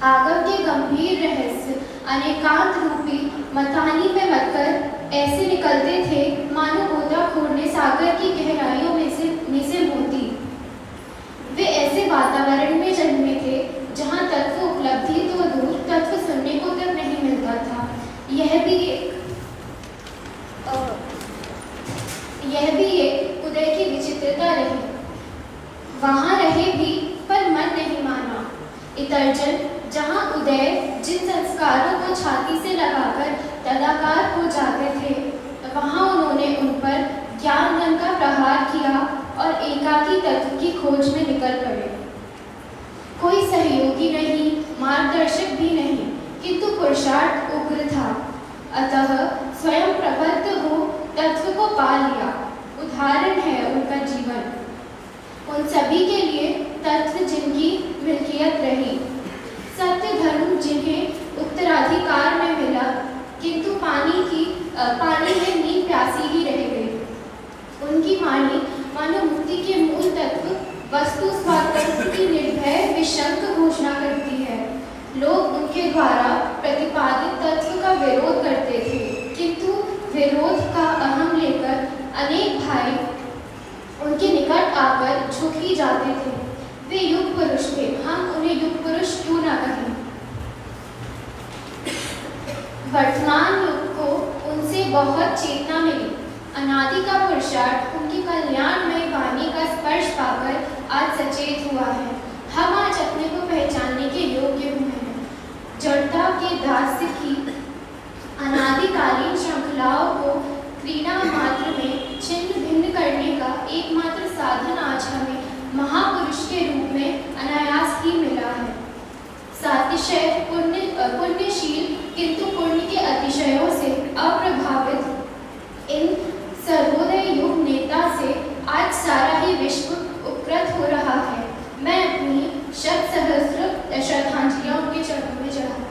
आगम के गंभीर रहस्य अनेकांत रूपी मथानी में मतकर ऐसे निकलते थे मानो गोताखोर ने सागर की गहराइयों में से मोती। वे ऐसे वातावरण में जन्मे थे जहाँ तत्व उपलब्धि तो दूर तत्व सुनने को तक नहीं मिलता था। यह भी एक उदय की विचित्रता रही। वहाँ रहे भी पर मन नहीं माना। इतरजन जहाँ उदय जिन संस्कारों को छाती से लगाकर तदाकार हो जाते थे, वहाँ उन्होंने उन पर ज्ञान धन का प्रहार किया और एकाकी तत्व की खोज में निकल पड़े। कोई सहयोगी नहीं, मार्गदर्शक भी नहीं, किंतु पुरुषार्थ उग्र था। अतः स्वयं प्रबुद्ध हो तत्व को पा लिया। उदाहरण है उनका जीवन। उन सभी के लिए तत्व जिनकी मिल्कियत रही, सत्य धर्म जिन्हें उत्तराधिकार में मिला, किंतु पानी में नींद प्यासी ही रह गई। उनकी वाणी मानव मुक्ति के मूल तत्व वस्तु स्वातंत्र की निर्भय विशंक घोषणा करती है। लोग उनके द्वारा प्रतिपादित तत्व का विरोध करते थे, किंतु विरोध का अहम लेकर अनेक भाई उनके निकट आकर झुक ही जाते थे। वे युग पुरुष थे, हम उन्हें युग पुरुष क्यों ना कहें। वर्तमान युग को उनसे बहुत चेतना मिली। अनादि का पुरुषार्थ उनकी कल्याणमय वाणी का स्पर्श पाकर आज सचेत हुआ है। हम आज अपने को पहचानने के योग्य हुए हैं। जड़ता के दास्य की अनादिकालीन श्रृंखलाओं को क्रीड़ा मात्र में छिन्न भिन्न करने का एकमात्र साधन आज हमें महापुरुष के रूप में अनायास ही मिला है। सातिशय पुण्यशील किंतु पुण्य के अतिशयों से अप्रभावित इन सर्वोदय युग नेता से आज सारा ही विश्व उपकृत हो रहा है। मैं अपनी शत सहस्र श्रद्धांजलियां उनके चरणों में चढ़ाती हूं।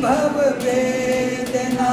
भव वेदना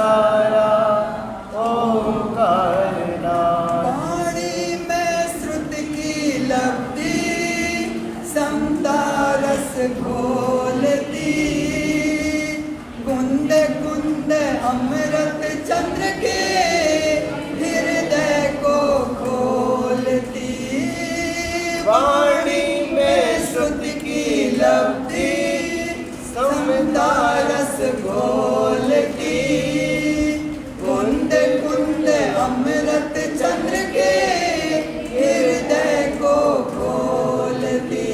सारा ओंकार नाद। वाणी में श्रुति की लब्धि समता रस घोलती, कुंद कुंद अमृत चंद्र के हृदय को खोलती। वाणी में श्रुति की लब्धि समता रस घोलती, कुंद कुंद अमृत चंद्र के हृदय को खोलती।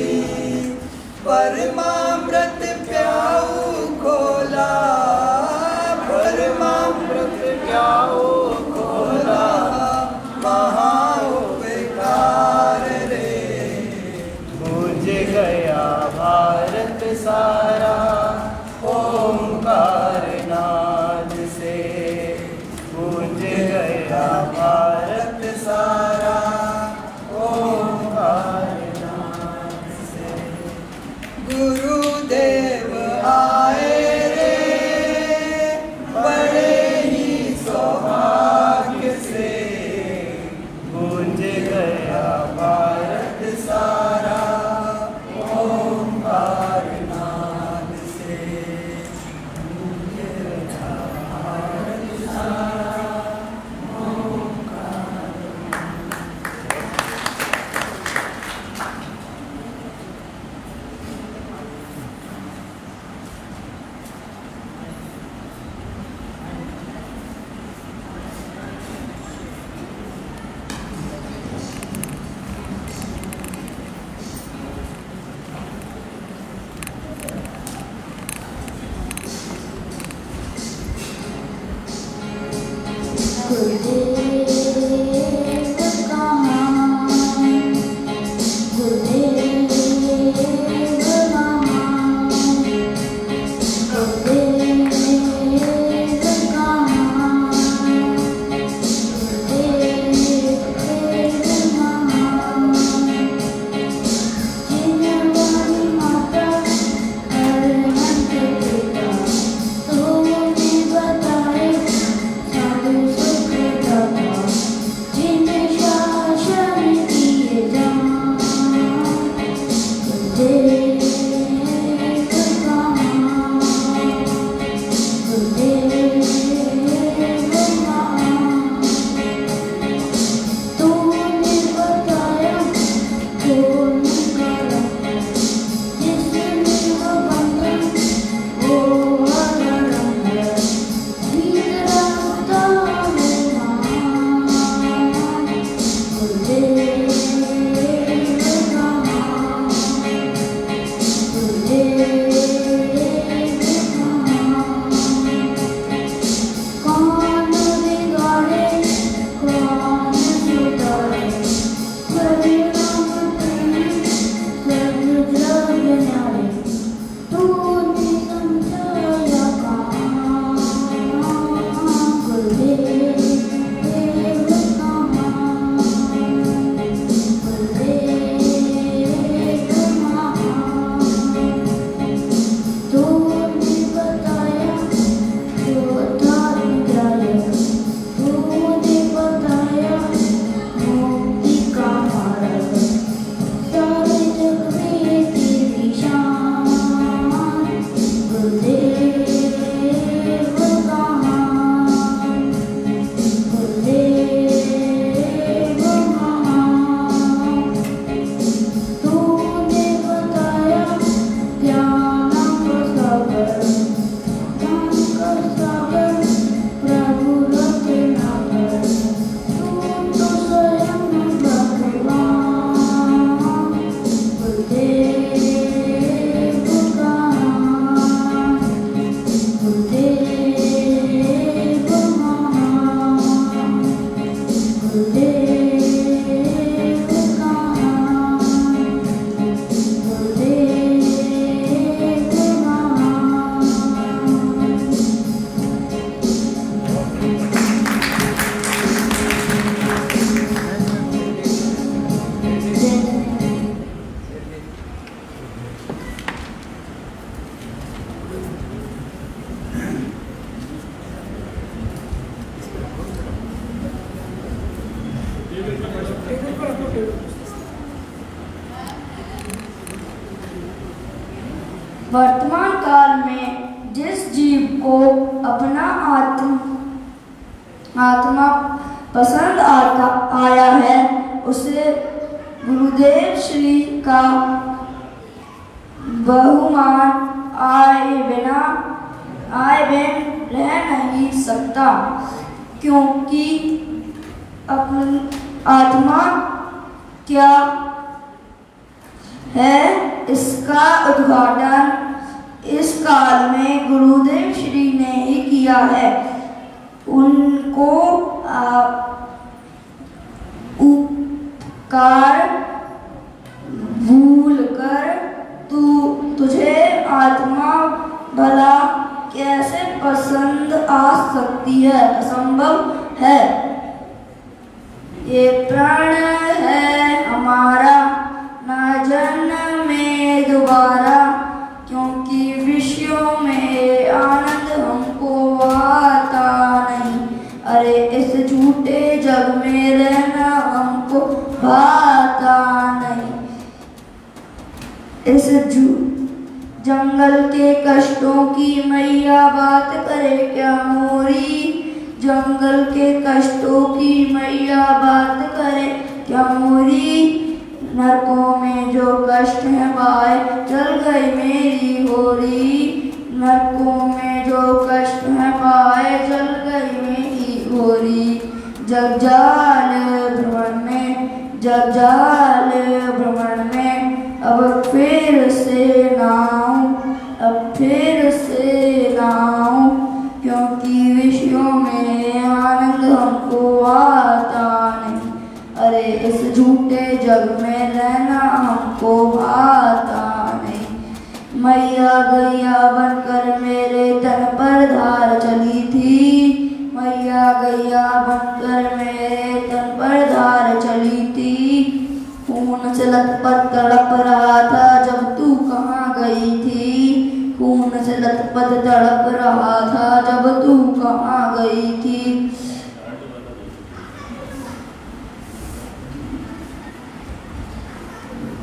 परमामृत प्याऊ खोला, परमामृत प्याऊ खोला, महाउपकार रे। गूंज गया भारत सारा ओंकार नाद से। गूंज गया भारत सारा ओंकार नाद से। गुरुदेव आए रे बड़े ही सौभाग्य से। गूंज गया भारत सारा ओंकार नाद से। गूंज गया भारत सारा ओंकार। वर्तमान काल में जिस जीव को अपना आत्मा पसंद आया है उसे गुरुदेव श्री का बहुमान आए बिन रह नहीं सकता, क्योंकि अपनी आत्मा क्या है इसका उद्घाटन इस काल में गुरुदेव श्री ने ही किया है। उनको उपकार भूल कर तुझे आत्मा भला कैसे पसंद आ सकती है? असंभव है। ये प्राण है हमारा न जन्मे दोबारा, क्योंकि विषयों में आनंद हमको आता नहीं। अरे इस झूठे जग में रहना हमको भाता नहीं। इस जंगल के कष्टों की मैया बात करे क्या मोरी? जंगल के कष्टों की मैया बात करे क्या मोरी? नरकों में जो कष्ट है बाय चल गई मेरी होरी। नरकों में जो कष्ट है बाय चल गई मेरी होरी। जगजाल भ्रमण में अब फिर से नाऊं, क्योंकि विषयों में आनंद हमको आता नहीं। अरे इस झूठे जग में रहना हमको भाता नहीं। मैया गैया बनकर मेरे तन पर धार चली थी। मैया गैया बनकर मेरे तन पर धार चली थी। खून से लथपथ तड़प रहा था जब तू कहाँ गई थी। खून से लथपथ तड़प रहा था जब तू कहाँ गई थी।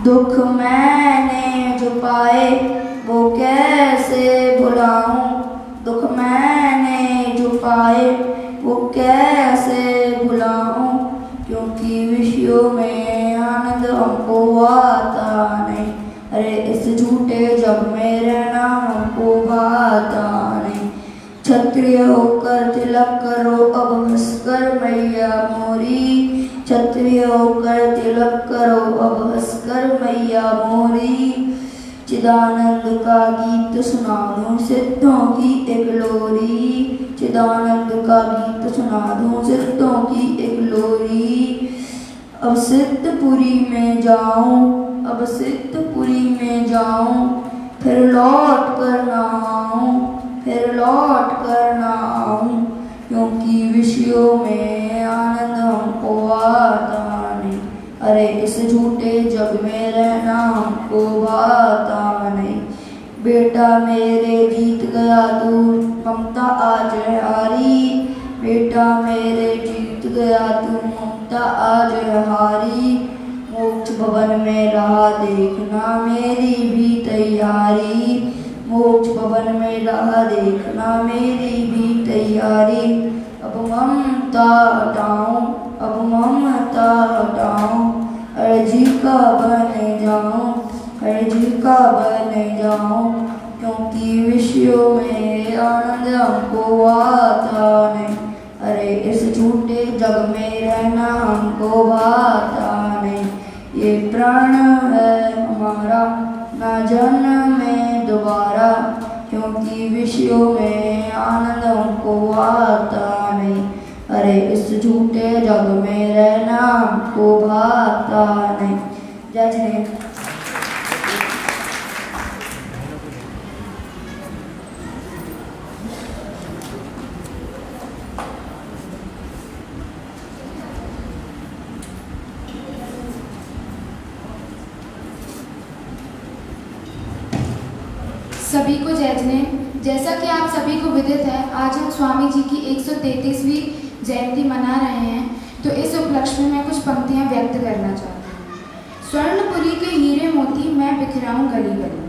दुख मैंने छुपाए वो कैसे भुलाऊं। दुख मैंने छुपाए वो कैसे भुलाऊं, क्योंकि विषयों में आनंद हमको आता नहीं। अरे इस झूठे जग में रहना हमको भाता नहीं। क्षत्रिय होकर तिलक करो अब हंसकर मैया मोरी। क्षत्रिय होकर तिलक करो अब हंसकर मैया मोरी। चिदानंद का गीत सुना दूं सिद्धों की एक लोरी। चिदानंद का गीत सुना दूं सिद्धों की एक लोरी। अब सिद्धपुरी में जाऊं, अब सिद्धपुरी में जाऊं, फिर लौट कर ना आऊं, फिर लौट कर ना आऊं, क्योंकि विषयों में आनंद हमको आता नहीं। अरे इस झूठे जग में रहना हमको भाता नहीं। बेटा मेरे जीत गया तू ममता आज है हारी। बेटा मेरे जीत गया तू ममता आज है हारी। मोक्ष भवन में रहा देखना मेरी भी तैयारी। मोक्ष भवन में रहा देखना मेरी भी तैयारी। अब ममता हटाऊं, अब ममता हटाऊं, अर्जी का बन जाऊं, अर्जी का बन जाऊं, क्योंकि विषयों में आनंद हमको आता नहीं। अरे इस झूठे जग में रहना हमको भाता नहीं। ये प्राण है हमारा न जन्मे दोबारा, क्योंकि विषयों में आनंद हमको आता नहीं। अरे इस झूठे जग में रहना हमको भाता नहीं। जय जय। सभी को जय जय। जैसा कि आप सभी को विदित है, आज हम स्वामी जी की 133वीं जयंती मना रहे हैं, तो इस उपलक्ष्य में मैं कुछ पंक्तियां व्यक्त करना चाहती हूँ। स्वर्णपुरी के हीरे मोती मैं बिखराऊं गली गली,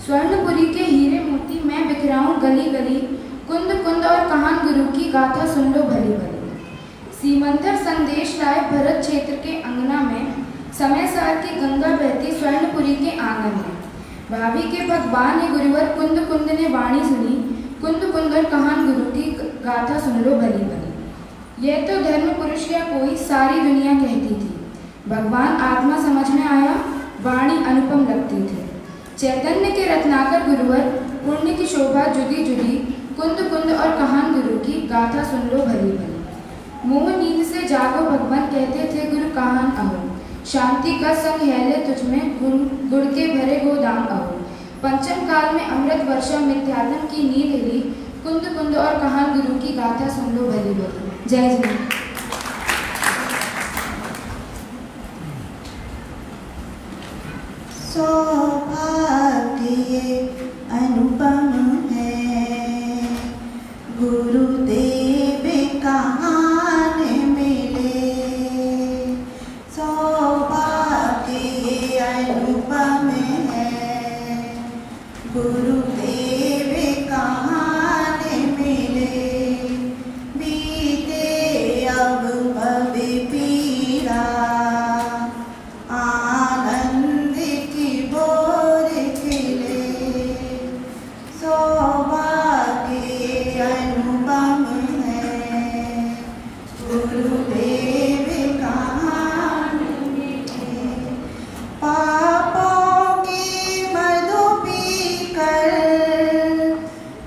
स्वर्णपुरी के हीरे मोती मैं बिखराऊं गली गली, कुंद कुंद और कहान गुरु की गाथा सुन लो भली भली। सीमंतर संदेश लाए भरत क्षेत्र के अंगना में, समय सार की गंगा बहती स्वर्णपुरी के आंगन में। भाभी के भगवान ने गुरुवर कुंद कुंद ने वाणी सुनी, कुंद कुंद और कहान गुरु की गाथा सुन लो भली भली। यह तो धर्म पुरुष या कोई सारी दुनिया कहती थी, भगवान आत्मा समझ में आया, वाणी अनुपम लगती थी। चैतन्य के रत्नाकर गुरुवर, पुण्य की शोभा जुदी जुदी, कुंद कुंद और कहान गुरु की गाथा सुन लो भली भली। मोह नींद से जागो भगवान कहते थे गुरु कहान अहो, शांति का संग हेले तुझमें गुड़ के भरे गोदाम अहो। पंचम काल में अमृत वर्षा मिथ्यात्म की नींद हिली, कुंद कुंद और कहान गुरु की गाथा सुन लो भली भली। जय जय। सौभाग्य अनुपम है, गुरुदेव कहान मिले। सौभाग्य अनुपम है, गुरुदेव कहान मिले। बीते अब भव पीड़ा, आनंद की बोर खिले। सौभाग्य अनुपम है, गुरुदेव कहान मिले। पापों की मधु पीकर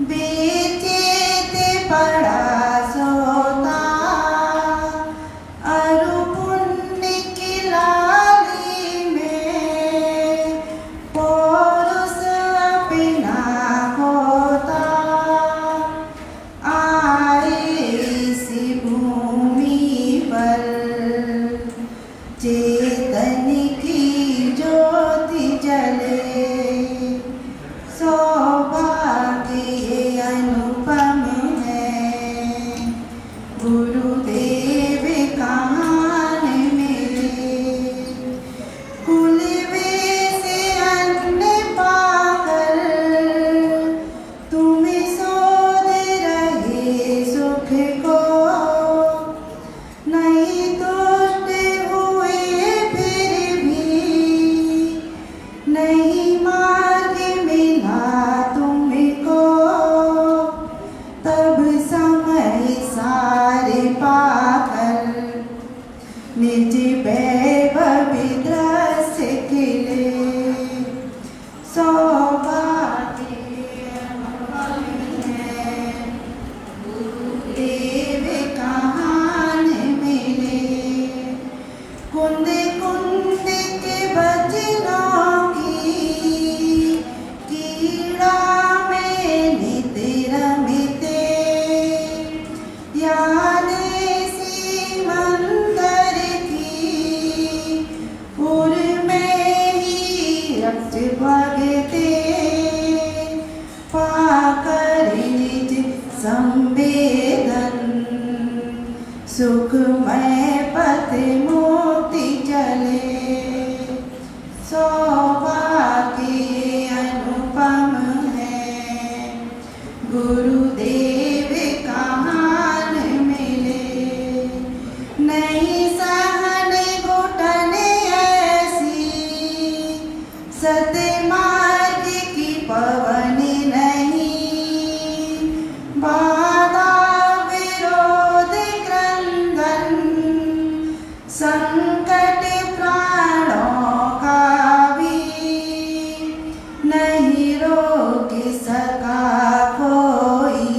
बेचैन पड़ा सोता, अरु पुण्य की लाली में पौरुष अपना होता। आए इसी भूमि पर चेतन की ज्योति जले। सौभाग्य अनुपम है, गुरुदेव कहान मिले। कुलवे से अन्न पाकर तुम्हें सोध रहे सुख को, नहीं तुष्ट हुए फिर भी, नहीं मार्ग मिला तुमको। तब समय सारे पाकर निज वैभव दृश्य खिले। सौभाग्य अनुपम है, गुरुदेव कहान मिले। कुंद कुंद के बचनों की कीड़ा में नित रमिते। याद सीमंतर की उर में ही रक्त भगते। पाकर निज संवेदन सुखमय पथ मुक्ति चले। सौभाग्य अनुपम है, गुरुदेव कहान मिले। नहीं सहन घुटन ऐसी, सतमार्ग की पवन नहीं। बाधा विरोध क्रंदन, संकट प्राणों का भी नहीं रोक सका कोई।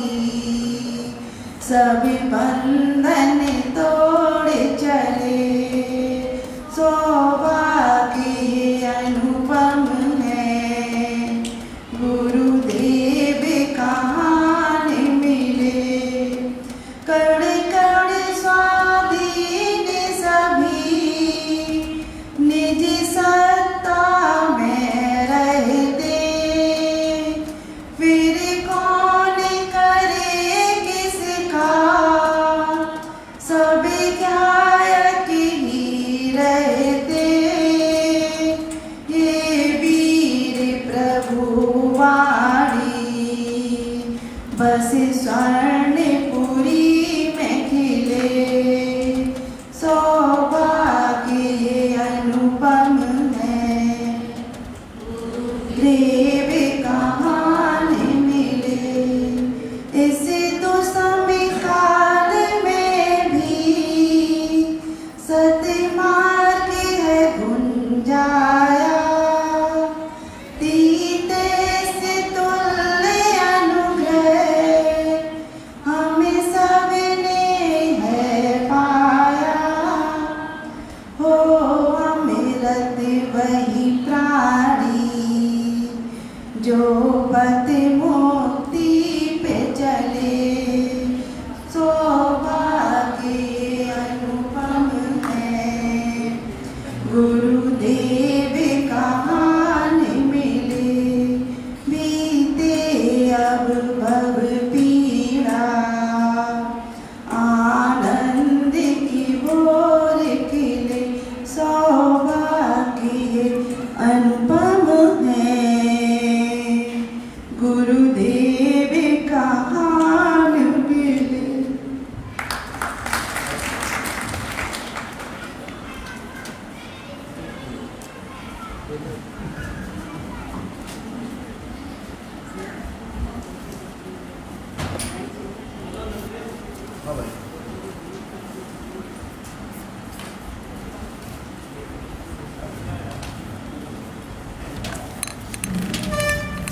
सभी बंधन तोड़ चले। सौभाग्य अनुपम है, गुरुदेव कहान मिले। कण कण स्वाधीन सभी, निज सत्ता में रहते। फिर कौन करे किसका, सब क्या कि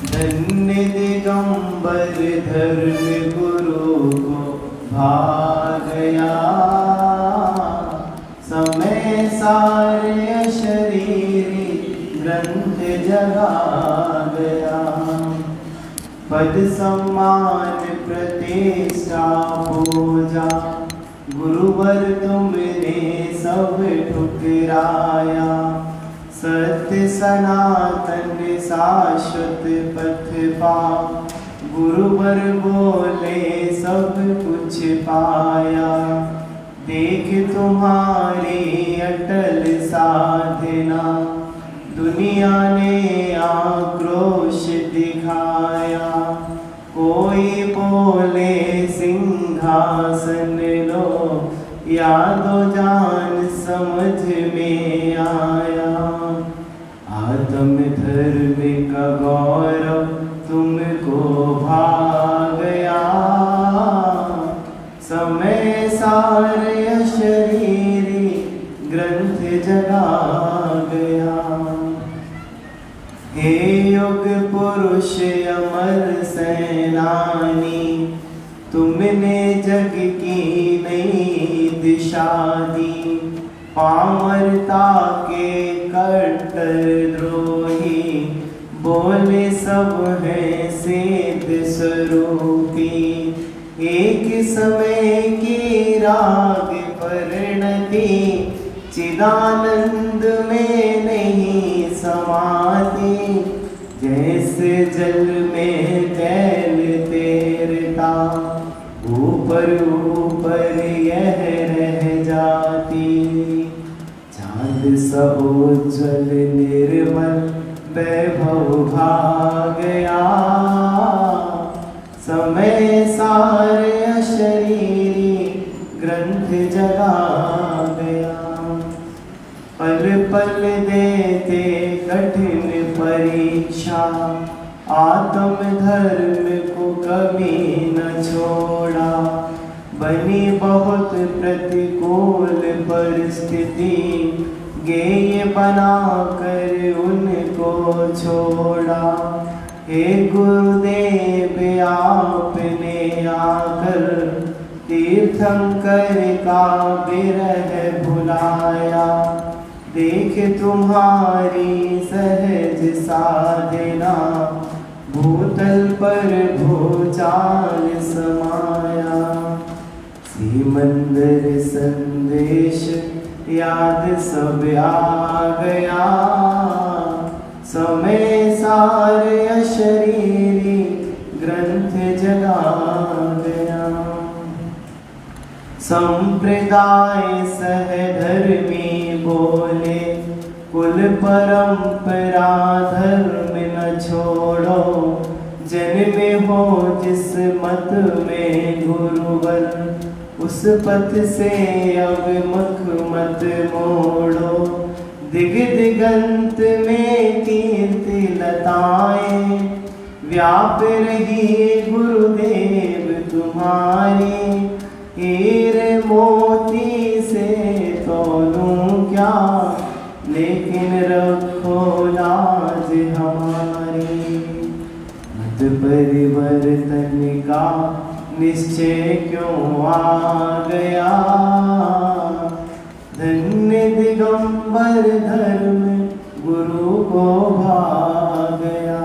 धन्य दिगंबर धर्म गुरु को भा गया, समय सारे शरीरी ग्रंथ जगा गया। पद सम्मान प्रतिष्ठा पूजा गुरुवर तुमने सब ठुकराया। सत्य सनातन शाश्वत पथ पा गुरुवर बोले सब कुछ पाया। देख तुम्हारी अटल साधना दुनिया ने आक्रोश दिखाया। कोई बोले सिंहासन लो, यादो जान समझ में आया। आत्म धर्म का गौरव तुमको भा गया, समय सारे शरीरी ग्रंथ जगा गया। हे युग पुरुष अमर सेनानी, तुमने जग की नई दिशा दी। पामरता के कट्टर द्रोही बोले सब है सिद्ध स्वरूपी। एक समय की राग परिणति चिदानंद में नहीं समाती। जैसे जल में तैल तैरता ऊपर ऊपर यह रह जाती। चांद सा उज्ज्वल निर्मल वैभव भा गया, समय सारे शरीरी ग्रंथ जगा गया। पल पल देते कठिन परीक्षा, आत्म धर्म को कभी न छोड़ा। बनी बहुत प्रतिकूल परिस्थिति, गेय बना कर उनको छोड़ा। हे गुरुदेव आपने आकर तीर्थंकर का विरह भुलाया। देख तुम्हारी सहज साधना, भूतल पर भूचाल समाया। श्रीमंदिर संदेश याद सब आ गया, समय सारे शरीरी ग्रंथ जगा गया। संप्रदाय सहधर्मी बोले, कुल परंपरा धर्म न छोड़ो। जन्मे हो जिस मत में गुरुवर, उस पथ से अब मुख मत मोड़ो। दिग दिगंत में कीर्ति लताएं व्याप रही गुरुदेव तुम्हारी। हीरे मोती से तोलूं क्या, लेकिन रखो लाज हमारी। मत परिवर्तन का निश्चय क्यों आ गया, धन्य दिगंबर धर्म गुरु को भा गया।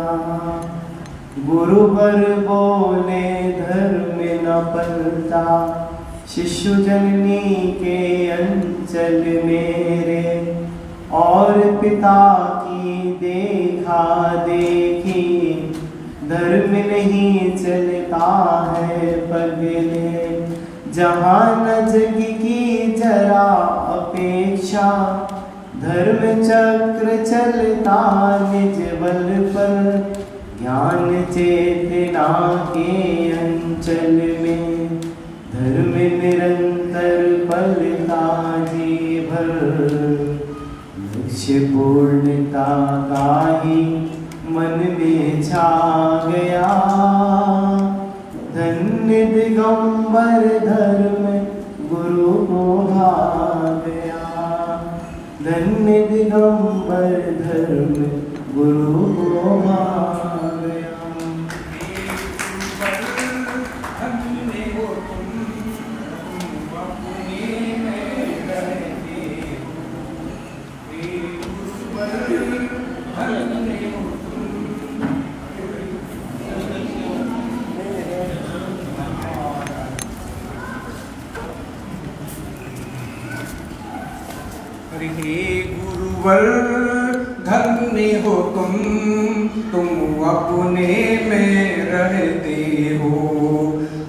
गुरुवर बोले धर्म न पलता, शिशु जननी के अंचल मेरे। और पिता की देखा देखी, धर्म नहीं चलता है पगले। जहाँ न जग की जरा अपेक्षा, धर्म चक्र चलता निज बल पर। ज्ञान चेतना के अंचल में, धर्म निरंतर पलता जी भर। लक्ष्य पूर्णता का ही मन में छा गया, धन्य दिगंबर धर्म को भा गया। धन्य दिगंबर धर्म गुरु को भा गया। हे गुरुवर धन्य हो तुम अपने में रहते हो।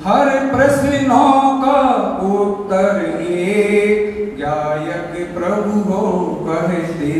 हर प्रश्नों का उत्तर ये गायक प्रभु हो कहते